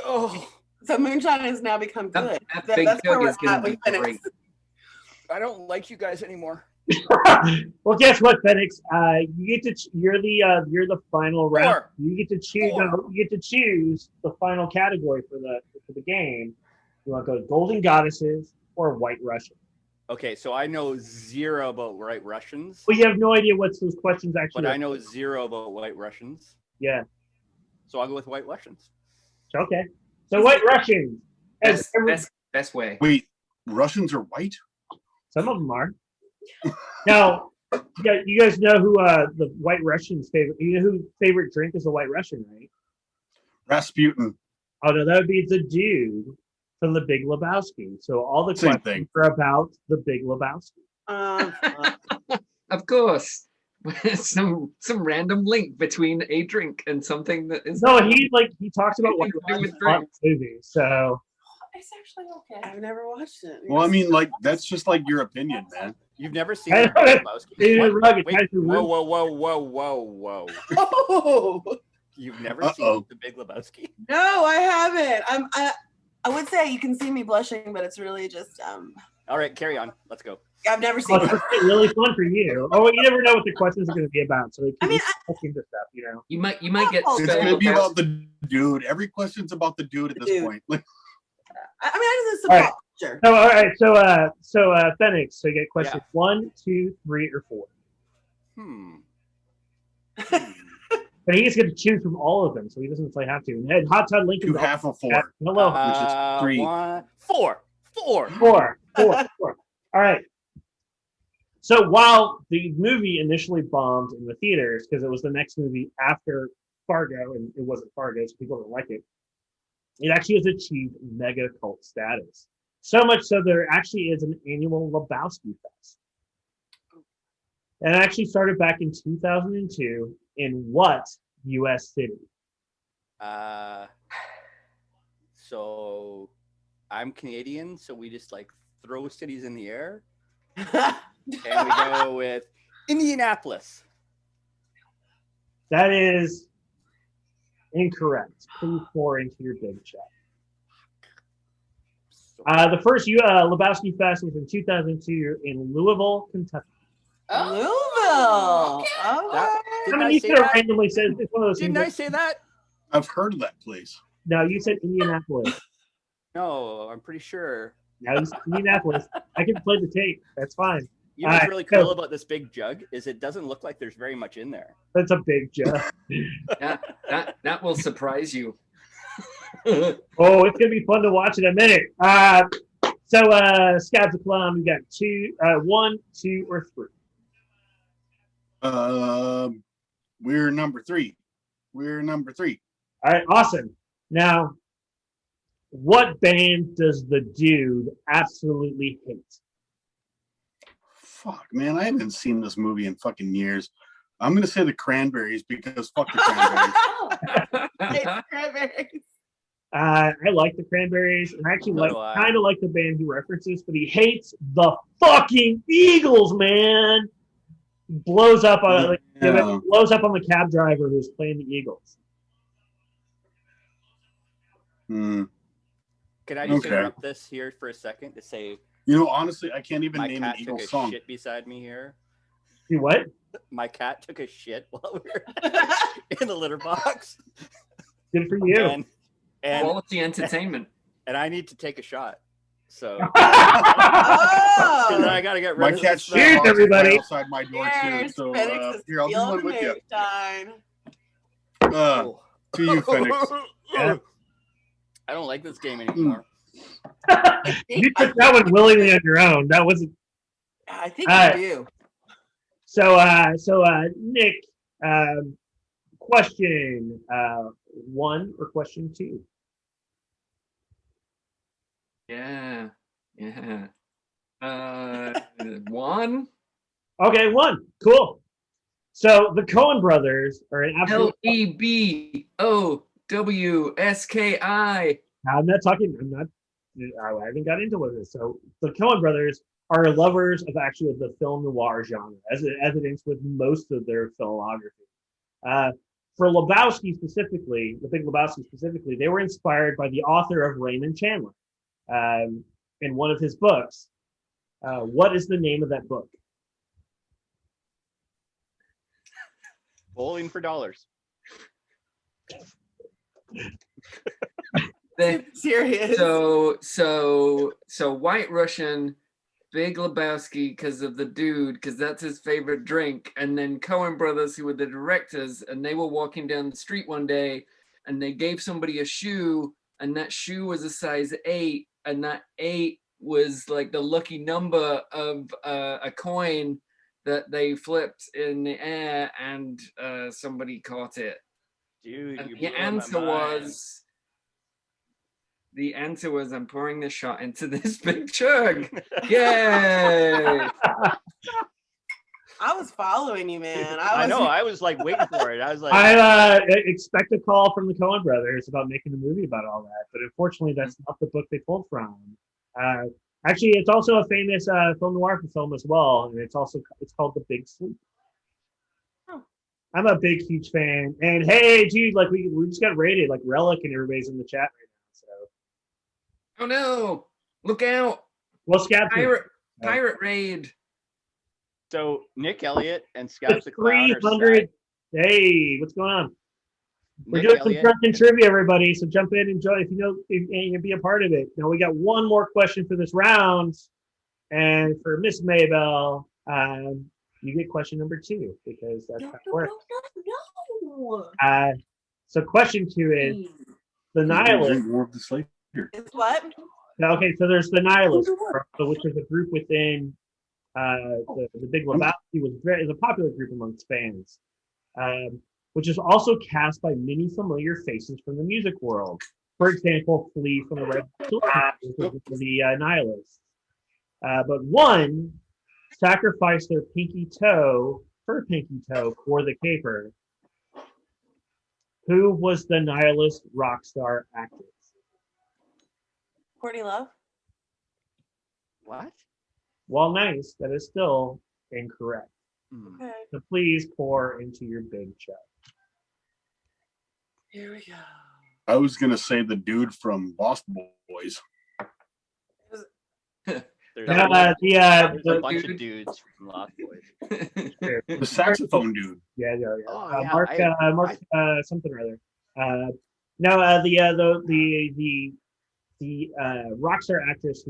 Oh, So moonshine has now become good. That big That's where jug we're is gonna at be with Phoenix. great. I don't like you guys anymore. Well, guess what, Phoenix? You get to you're the final round. Four. You get to choose. Four. You get to choose the final category for the game. You want to go Golden Goddesses or White Russian? Okay, so I know zero about White Russians, Well, you have no idea what those questions actually. but are. I know zero about White Russians. Yeah. So I'll go with White Russians. Okay. So White Russians. As Best way. Wait, Russians are white? some of them are. Now, you guys know who the White Russians' favorite. You know who favorite drink is a White Russian, right? Rasputin. Oh no, that would be the dude from the Big Lebowski. So all the Same questions thing. are about the Big Lebowski. Of course. some random link between a drink and something that is No, he talks about White Nothing to do with Russians a lot in drinks. the movie. So It's actually okay. I've never watched it. Well, I mean, like that's just like your opinion, man. You've never seen I the know Big that- Lebowski? David What? Rugged, Wait, Tyson whoa, Rugged. whoa. Oh You've never Uh-oh. seen the Big Lebowski? no, I haven't. I would say you can see me blushing, but it's really just All right, carry on. Let's go. I've never seen oh, it. it's really fun for you. Oh, you never know what the questions are going to be about. So they I mean, look into stuff, you know. You might get Oh, It's spelled gonna be out. about the dude. Every question's about the dude at The this dude. point. Like, I just some All right. pop culture. So all right, so Phoenix. So you get questions 1, 2, 3, or 4. Hmm. But he just gets to choose from all of them, so he doesn't have to. And Hot Tub Lincoln. you half of 4. Hello. Which is 3. 4. 4. All right. So while the movie initially bombed in the theaters because it was the next movie after Fargo, and it wasn't Fargo, so people don't like it. It actually has achieved mega cult status. So much so there actually is an annual Lebowski Fest. And it actually started back in 2002 in what U.S. city? So I'm Canadian, so we just like throw cities in the air. And we go with Indianapolis. That is incorrect. Please pour into your big chat. The first Lebowski Fest was in 2002 in Louisville, Kentucky. Louisville. Okay. I mean, you could have randomly said it's one of those Didn't things. I say that? I've heard of that place. No, you said Indianapolis. No, I'm pretty sure. No, you said Indianapolis. I can play the tape. That's fine. You know what's really cool about this big jug is it doesn't look like there's very much in there. That's a big jug. That will surprise you. Oh, it's gonna be fun to watch in a minute. So Scabs of Clown, we got 1, 2, or 3. We're number 3. We're number 3. All right, awesome. Now, what band does the dude absolutely hate? Fuck, man, I haven't seen this movie in fucking years. I'm gonna say the Cranberries because fuck the Cranberries. Cranberries. I like the Cranberries, and I actually So do I. kind of like the band he references, but he hates the fucking Eagles, man. Blows up on blows up on the cab driver who's playing the Eagles. Hmm. Can I just Okay. interrupt this here for a second to say You know, honestly, I can't even my name an cat took Eagles a song. shit beside me here? You what? My cat took a shit while we were in the litter box. Good for you. And Quality entertainment. and I need to take a shot. So Oh. I gotta get My rid of cat this shit Cheers, box is everybody. right outside my door too. Cheers, So Phoenix is here, I'll do feeling one the with you. moonshine. To you, Phoenix. Yeah. I don't like this game anymore. You took that one willingly on your own. That wasn't. I think All you do. So Nick, question 1 or question 2? Yeah. 1. Okay, 1. Cool. So the Coen brothers are an absolute. LEBOWSKI. I'm not talking. I haven't got into what it is. So the Coen brothers are lovers of the film noir genre, as evidenced with most of their filmography. For Lebowski specifically, the Big Lebowski specifically, they were inspired by the author of Raymond Chandler in one of his books. What is the name of that book? Bowling for dollars. Serious. So White Russian, Big Lebowski because of the dude, because that's his favorite drink, and then Coen brothers, who were the directors, and they were walking down the street one day, and they gave somebody a shoe, and that shoe was a size 8, and that 8 was like the lucky number of a coin that they flipped in the air, and somebody caught it. Dude, And you the blew my answer mind. was I'm pouring the shot into this big jug. Yay! I was following you, man. I know. I was like waiting for it. I was like, I expect a call from the Coen brothers about making a movie about all that, but unfortunately, that's not the book they pulled from. Actually, it's also a famous film noir film as well, and it's called The Big Sleep. Oh. I'm a huge fan, and hey, dude, like we just got rated, like Relic, and everybody's in the chat right now. So, Oh no! Look out! well, Scab, Pirate raid. so Nick Elliott and Scabs the Clown are 300. Hey, what's going on? We're Nick doing some Elliott. drunken trivia, everybody. So jump in, enjoy. If you can be a part of it. Now we got one more question for this round, and for Miss Maybell, you get question number 2 because that's how it works. No. So question 2 is the Nihilists. Drink more of this later. It's what? Okay, so there's the Nihilists, which is a group within the Big Lebowski is a popular group amongst fans. which is also cast by many familiar faces from the music world. For example, Flea from the Red Chili Peppers, the Nihilists. But one sacrificed their her pinky toe, for the caper. Who was the Nihilist rock star actress? Courtney Love. What? While nice, that is still incorrect. Okay. So please pour into your big chug. Here we go. I was gonna say the dude from Lost Boys. There's, No, there's a the bunch of dudes from Lost Boys. The saxophone dude. Yeah. Oh, yeah, Mark, something or other. No, the rock star actress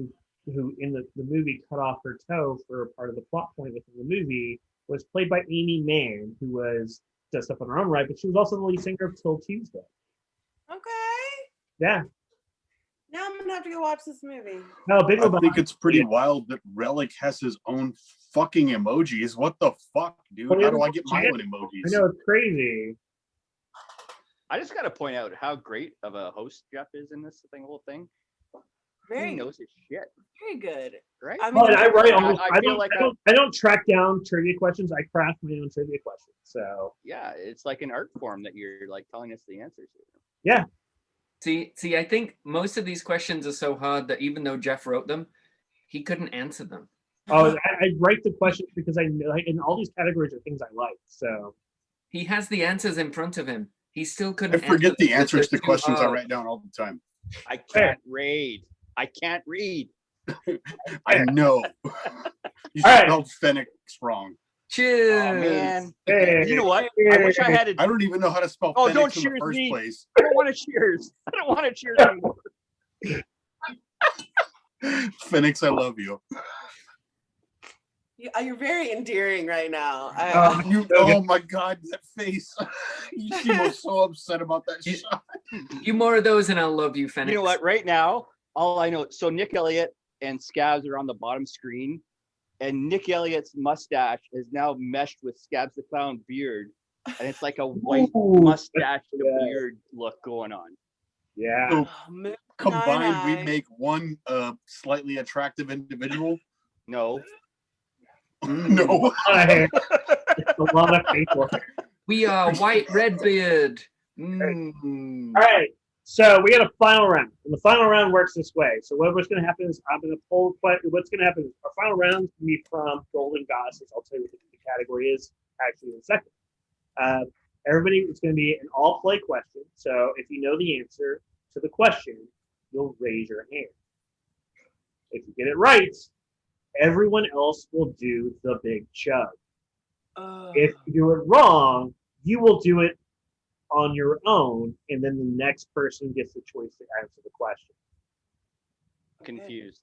who in the movie cut off her toe for part of the plot point within the movie was played by Amy Mann, who does stuff on her own right, but she was also the lead singer of Till Tuesday. Okay. Yeah. Now I'm gonna have to go watch this movie. No, big I think it's pretty wild that Relic has his own fucking emojis. What the fuck, dude? How do I get my own I emojis? know, it's crazy. I just got to point out how great of a host Jeff is in this whole thing. He Very, knows his shit, very good. right? I mean, But I write almost. I feel like I don't track down trivia questions. I craft my own trivia questions. So yeah, it's like an art form that you're like telling us the answers to. yeah. See, I think most of these questions are so hard that even though Jeff wrote them, he couldn't answer them. Oh, I write the questions because I know, like, in all these categories are things I like. So He has the answers in front of him. He still I couldn't. forget answer the them answers to because they're too questions I hard. write down all the time. I can't read. I can't read. I know. You All right. spelled Phoenix wrong. Cheers. Oh man. hey, You know what? I wish I had it. I don't even know how to spell Oh, Phoenix don't in the cheers first me. place. I don't want to cheers. I don't want to cheers anymore. Phoenix, I love you. You're very endearing right now. Oh my god, that face. She was so upset about that shot. You more of those and I'll love you, Phoenix. You know what? Right now, all I know. So Nick Elliott and Scabs are on the bottom screen, and Nick Elliott's mustache is now meshed with Scabs the Clown beard, and it's like a white Ooh, mustache to yeah. beard look going on. yeah. So Moon combined, we Nine-Eye. make one slightly attractive individual. No, No. It's a lot of people. We are White Redbeard. Mm. All right. So we got a final round. And the final round works this way. So what's going to happen is I'm going to pull what's going to happen is our final round is going to be from Golden Goddesses. I'll tell you what the category is actually in a second. Everybody, it's going to be an all play question. So if you know the answer to the question, you'll raise your hand. If you get it right, everyone else will do the big chug. If you do it wrong, you will do it on your own, and then the next person gets the choice to answer the question. confused.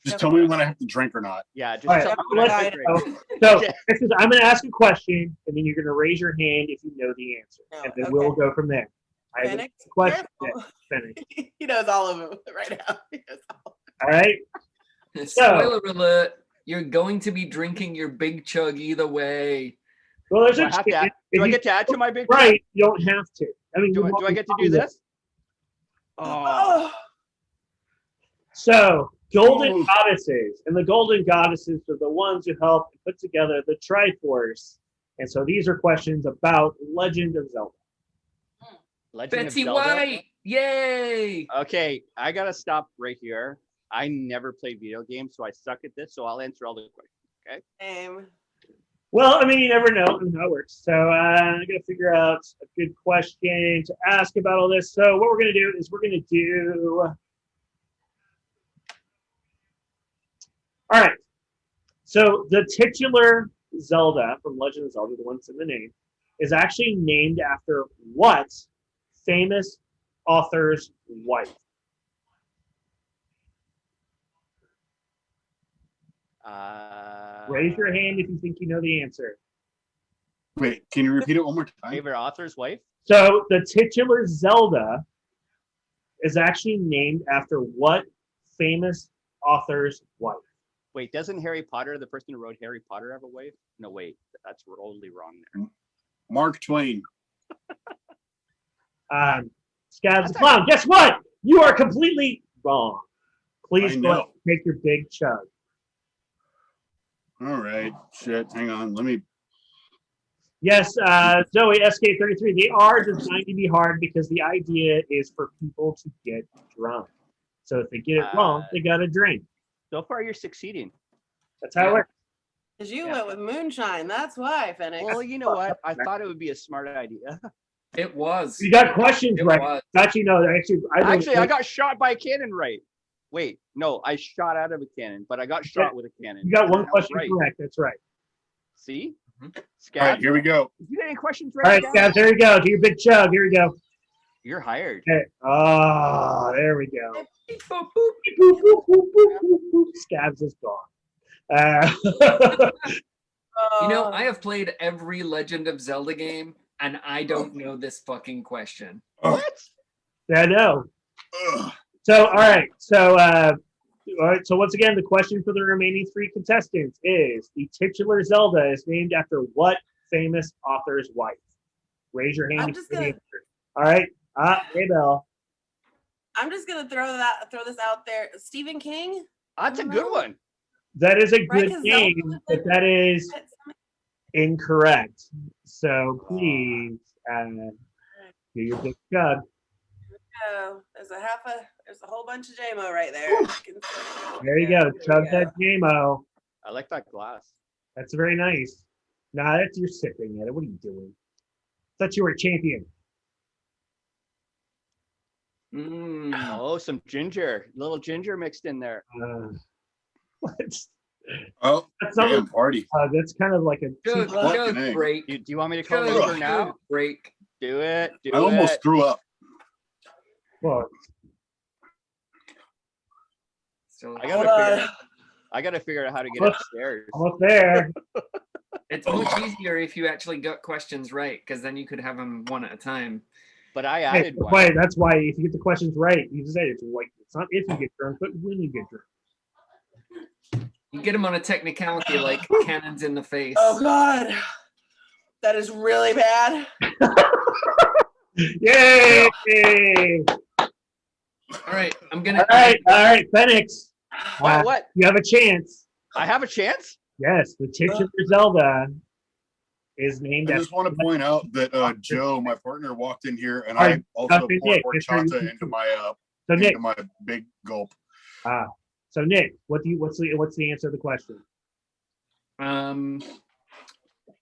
Just tell me when I have to drink or not. Yeah, just All right, tell me Jeff, when I let's- have to drink. So Okay. this is, I'm going to ask a question, and then you're going to raise your hand if you know the answer, and then we'll go from there. I have a Phoenix, question. careful. Yeah, Phoenix. He knows all of them right now. He knows all. All right. Spoiler alert, you're going to be drinking your big chug either way. Well, there's Do a I have to chance. add- If do I you get to add to my big? right, you don't have to. I mean, Do I get to do this? Oh, So, Golden Ooh. Goddesses, and the Golden Goddesses are the ones who help put together the Triforce. And so these are questions about Legend of Zelda. Legend Betsy of Zelda. White, yay! Okay, I gotta stop right here. I never played video games, so I suck at this. So I'll answer all the questions. Same. Well, I mean, you never know how it works. So I'm going to figure out a good question to ask about all this. So what we're going to do is we're going to do... All right. So the titular Zelda from Legend of Zelda, the one that's in the name, is actually named after what famous author's wife? Raise your hand if you think you know the answer. Wait, can you repeat it one more time? Favorite author's wife? So the titular Zelda is actually named after what famous author's wife? Wait, doesn't Harry Potter, the person who wrote Harry Potter, have a wife? No, wait, that's totally wrong there. Mark Twain. Scabs the Clown. Guess what? You are completely wrong. Please I go know. ahead and take your big chug. All right. Shit. Hang on. Let me. Yes, Zoe, SK33, they are designed to be hard because the idea is for people to get drunk. So if they get it wrong, they got to drink. So far, you're succeeding. That's how it works. Because you went with moonshine. That's why, Phoenix. Well, you know what? I thought it would be a smart idea. It was. You got questions It right. was. Actually, no. Actually, I got shot by a cannon right. Wait, no, I shot out of a cannon, but I got shot with a cannon. You got one That was question right. correct. That's right. See? All Scabs, right. Here we go. did you get any questions All right, right? Scabs, there you go. Do your big chug. Here we go. You're hired. Okay. Oh, there we go. Boop, boop. Boop, boop, boop, boop, boop, boop. Scabs is gone. You know, I have played every Legend of Zelda game, and I don't know this fucking question. What? I know. Ugh. So, all right. So, once again, the question for the remaining three contestants is: the titular Zelda is named after what famous author's wife? Raise your hand. I'm if just you know the gonna- answer. All right. Hey, Belle. I'm just gonna throw this out there. Stephen King. That's a good one. That is a Right, good 'cause game, Zelda- but that is incorrect. So please, do your big chug. Oh, there's a whole bunch of JMO right there. There you go. Chug that JMO. I like that glass. That's very nice. Nah, that's you're sipping at it. What are you doing? Thought you were a champion. Mm. Oh, some ginger. Little ginger mixed in there. What? Oh, That's not. damn party. That's kind of like a. Chug, Fucking chug, A. break. Do you want me to call Chug, over chug, now? break. Do it. Do I almost it. threw up. Well, So I gotta figure out how to get Look. upstairs. almost there. it's much easier if you actually got questions right, because then you could have them one at a time. But I Hey, added one. wait, that's why if you get the questions right, you say it's like it's not if you get drunk, but when you get drunk. You get them on a technicality like cannons in the face. Oh God, that is really bad. Yay! All right, I'm gonna. All right, Phoenix. What? You have a chance. I have a chance? Yes, the titular Zelda is named I after. just want to point out that Joe, my partner, walked in here, and All I right, also Nick, poured it's your- horchata into my So Nick, into my big gulp. so Nick, what's the answer to the question?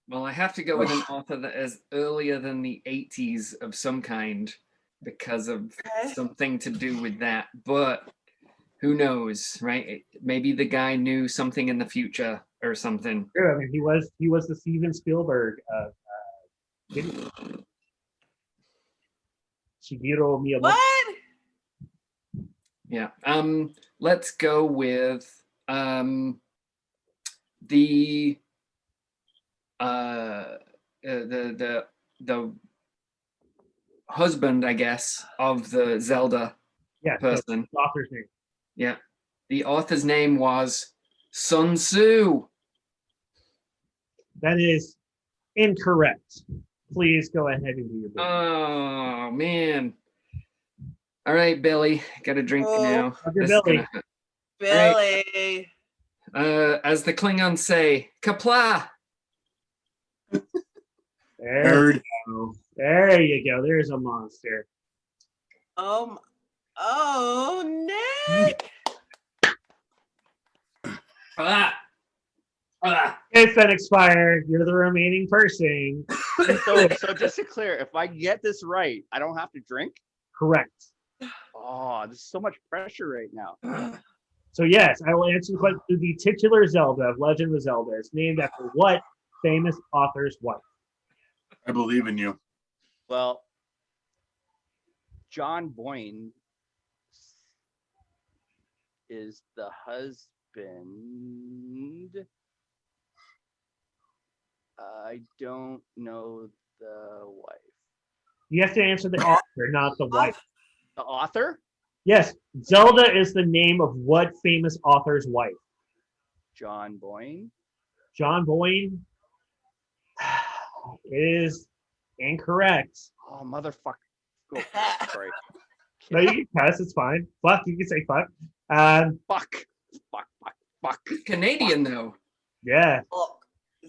Well, I have to go with an author that is earlier than the 80s of some kind because of Okay. something to do with that. But who knows, right? Maybe the guy knew something in the future or something. Sure, I mean he was the Steven Spielberg of Shigeru Miyamoto. What? Yeah. Let's go with the husband, I guess, of the Zelda Yeah, person. the author's name. Yeah. The author's name was Sun Tzu. That is incorrect. Please go ahead and do your big. Oh man. All right, Billy. Got a drink Oh, now. Hug your This is belly. Billy. as the Klingons say, kapla. There you Nerd. go. There you go. There's a monster. Oh, Nick. Ah. Ah. Hey, Phoenix Fire, you're the remaining person. So just to clear, if I get this right, I don't have to drink? Correct. Oh, there's so much pressure right now. So yes, I will answer the question. The titular Zelda of Legend of Zelda is named after what famous author's wife? I believe in you. Well, John Boyne is the husband. I don't know the wife. You have to answer the author, not the wife. The author? Yes, Zelda is the name of what famous author's wife? John Boyne. John Boyne. It is Incorrect. Oh, motherfucker. Go. Sorry. No, you can cuss. It's fine. Fuck. You can say fuck. Fuck. Fuck. Canadian though. Yeah. Look.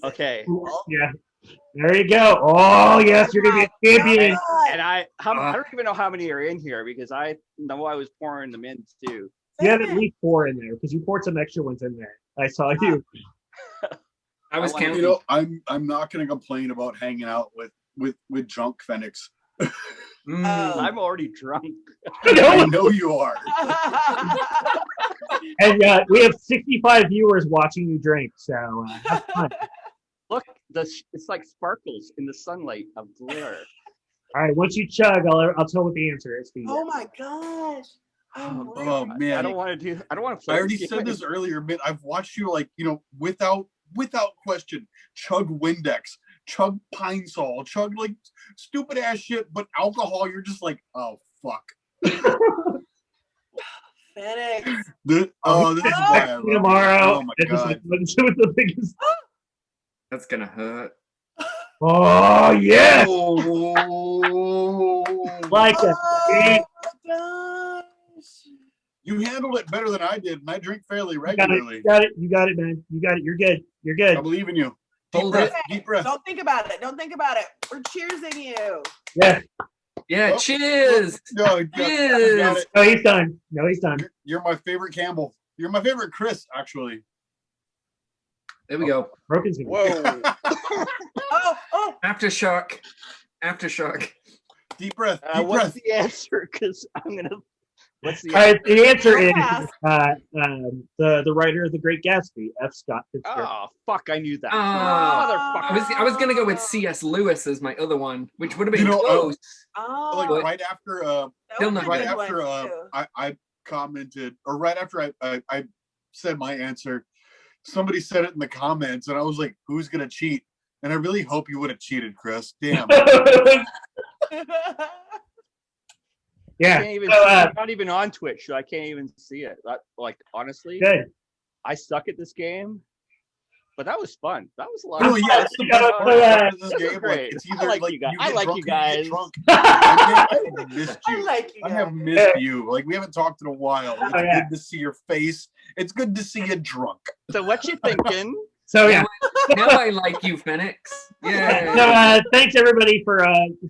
Okay. Yeah. There you go. Oh yes, you're gonna be a champion. And I don't even know how many are in here because I know I was pouring them in too. You had at least 4 in there because you poured some extra ones in there. I saw you. I was counting. You know, I'm not gonna complain about hanging out with drunk Phoenix. I'm already drunk. I know you are. And we have 65 viewers watching you drink. So have fun. Look, it's like sparkles in the sunlight of glitter. All right. Once you chug, I'll tell what the answer is for you. Oh my gosh. Oh man, I don't want to play. I already said this earlier, but I've watched you without question, chug Windex, chug Pine Sol, chug like stupid ass shit, but alcohol, you're just like, oh fuck. Phoenix. This is why I love you. Tomorrow. Oh my god. With the biggest. That's gonna hurt. Oh yes. Oh. Like a Oh my gosh. You handled it better than I did, and I drink fairly You got regularly. it. You got it, man. You got it. You're good. You're good. I believe in you. Deep Hold breath. it. Deep breath. Don't think about it. Don't think about it. We're cheersing you. Yeah. Yeah, Oh, cheers. No, you got Cheers. it. No, he's done. No, he's done. You're my favorite Campbell. You're my favorite Chris, actually. There we go. Broken's gonna Oh. Aftershock. Aftershock. Deep breath. Deep What's breath. the answer? Because I'm gonna. What's the All right, the answer is Pass. the writer of The Great Gatsby, F. Scott Fitzgerald. Oh fuck! I knew that. I Motherfucker. was gonna go with C.S. Lewis as my other one, which would have been You know, close. Like Oh. right after That Still was not a right good one, after too. I commented, or right after I said my answer, somebody said it in the comments, and I was like, "Who's gonna cheat?" And I really hope you would have cheated, Chris. Damn. Yeah. Can't even So, see it. I'm not even on Twitch, so I can't even see it. Like honestly, good. I suck at this game, but that was fun. That was a lot. Oh of yeah, fun. it's the best part of this game. Like, Great. it's I either like like you guys. you I get like drunk you or you get guys. drunk. I missed I you. like you. I have guys. missed you. Like we haven't talked in a while. It's yeah. good to see your face. It's good to see you drunk. So what you thinking? So yeah. Now I like you, Phoenix. Yeah. So thanks everybody for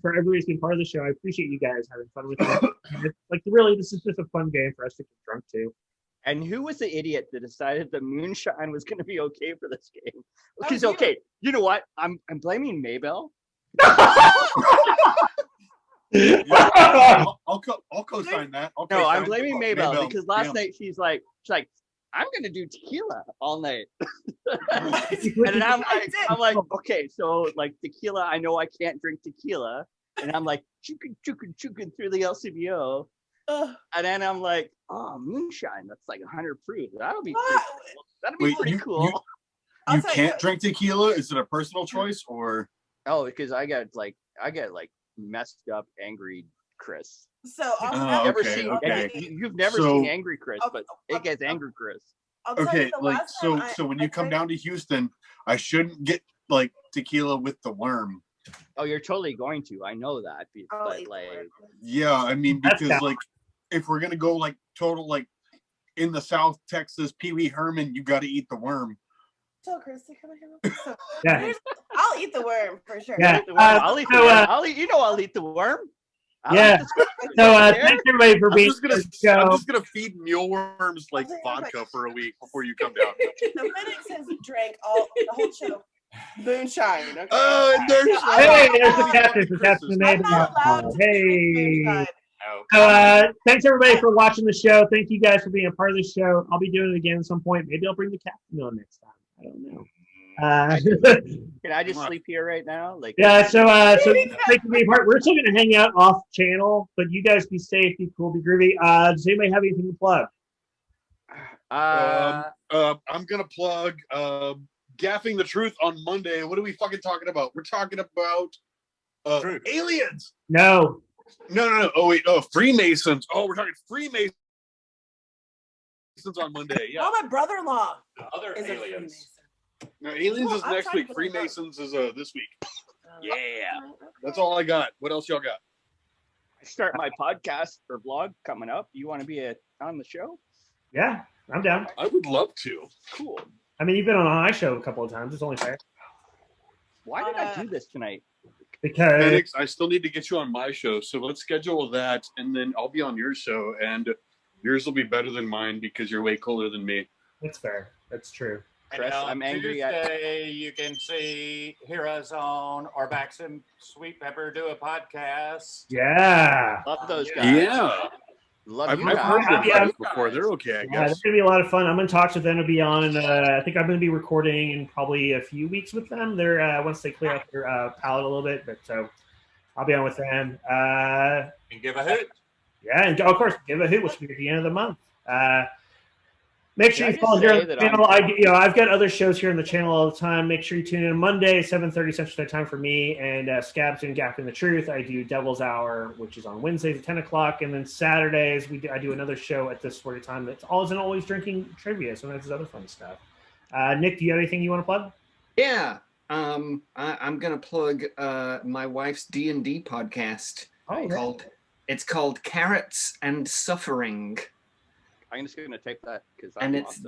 everybody's being part of the show. I appreciate you guys having fun with it. Like really, this is just a fun game for us to get drunk too. And who was the idiot that decided that moonshine was going to be okay for this game? That Because was you. okay, you know what? I'm blaming Maybell. I'll co-sign that. I'll No, I'm co-sign blaming it. Maybell because last Damn. night she's like, I'm gonna do tequila all night. And And then I'm I like, okay, so like tequila, I know I can't drink tequila. And I'm like, chukin through the LCBO. Ugh. And then I'm like, oh, moonshine, that's like 100 proof. That'll be What? pretty cool. I'll You tell can't drink tequila? Is it a personal choice or? Oh, because I get like messed up, angry Chris. So Oh, I'll, Never okay, seen okay. you've never So- seen angry Chris, but it gets angry Chris. I'll tell Okay, you the like last so. time So when I you come drank- down to Houston, I shouldn't get like tequila with the worm. Oh, you're totally going to. I know that, I'll but eat the like, word. Yeah, I mean That's because valid. like if we're gonna go like total like in the South Texas Pee Wee Herman, you got to eat the worm. Tell Chris to come here. So, Yeah. I'll eat the worm for sure. Yeah. the worm. I'll eat the so, worm. I'll eat. You know, I'll eat the worm. I'll Yeah. eat the squid. So There. thanks everybody for I'm being just on the I'm show. just gonna feed mealworms like tell you vodka what. for a week before you come down. The Phoenix has drank the whole show. Moonshine. Okay. There's Hey, there's the Oh, captain. The captain made I'm not allowed to drink Hey. moonshine. So thanks everybody for watching the show. Thank you guys for being a part of the show. I'll be doing it again at some point. Maybe I'll bring the captain on next time. I don't know. Can I just sleep here right now? Like, Yeah, so thanks for being part. We're still gonna hang out off channel, but you guys be safe, be cool, be groovy. Does anybody have anything to plug? I'm gonna plug Gaffing the Truth on Monday. What are we fucking talking about? We're talking about aliens. No. No. Oh wait. Oh, Freemasons. Oh, we're talking Freemasons on Monday. Yeah. Oh, my brother-in-law Other is a aliens. Freemason. No, aliens Well, is I'm next trying week. to put it down. Freemasons is this week. Yeah. That's all I got. What else y'all got? I start my podcast or vlog coming up. You want to be on the show? Yeah, I'm down. I would love to. Cool. I mean, you've been on my show a couple of times. It's only fair. Why did I do this tonight? Because Phoenix, I still need to get you on my show, so let's schedule that, and then I'll be on your show, and yours will be better than mine because you're way cooler than me. that's fair. That's true. Chris, And on I'm angry at- Tuesday, you can see Hero Zone or Max and Sweet Pepper do a podcast. Yeah. Love those guys. Yeah. Love I've you heard guys. them Yeah. before. They're okay, I Yeah, guess. it's gonna be a lot of fun. I'm in talks with them to be on. I think I'm gonna be recording in probably a few weeks with them. They're once they clear out their palette a little bit, but so I'll be on with them. And give a hoot. Yeah, and of course, give a hoot, which will be at the end of the month. Make sure Can I you follow just here say on the that channel. I'm- I've got other shows here on the channel all the time. Make sure you tune in Monday, 7:30 Central Standard Time for me, and Scabs and Gap in the Truth. I do Devil's Hour, which is on Wednesdays at 10 o'clock, and then Saturdays I do another show at this sort of time. That's always drinking trivia. Sometimes there's other fun stuff. Nick, do you have anything you want to plug? Yeah. I'm gonna plug my wife's D&D podcast. It's called Carrots and Suffering. I'm just gonna take that because And it's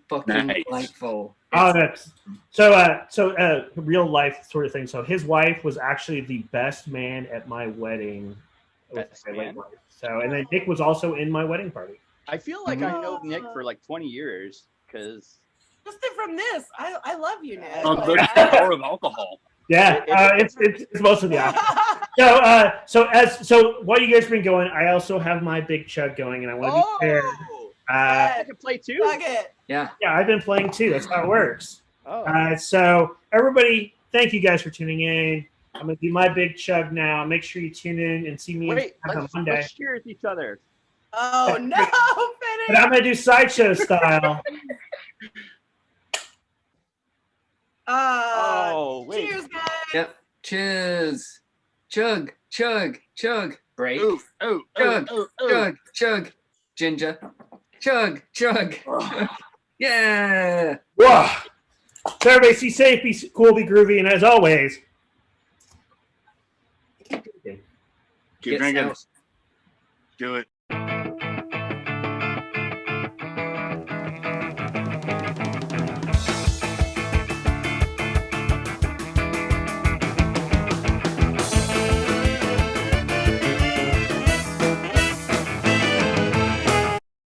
fucking Nice. delightful. Oh, that's so real life sort of thing. So his wife was actually the best man at my wedding. with Best my late man? wife. So, and then Nick was also in my wedding party. I feel like I know Nick for like 20 years because Just from this, I love you, Nick. On the power of alcohol. Yeah, it's most of the opposite. So while you guys been going, I also have my big chug going, and I want to be fair. I can play too. Fuck it. Yeah. Yeah, I've been playing too. That's how it works. Oh. So everybody, thank you guys for tuning in. I'm gonna do my big chug now. Make sure you tune in and see me Wait, on Monday. let's cheers each other. Oh no, But finish. I'm gonna do sideshow style. Oh, wait. Cheers, guys. Yep. Cheers. Chug, chug, chug. Break. Ooh, ooh, Chug, ooh, ooh. chug, chug. Ginger. Chug, chug. Yeah. Whoa. So everybody, be safe, be cool, be groovy, and as always, Keep Get drinking. soused. Do it.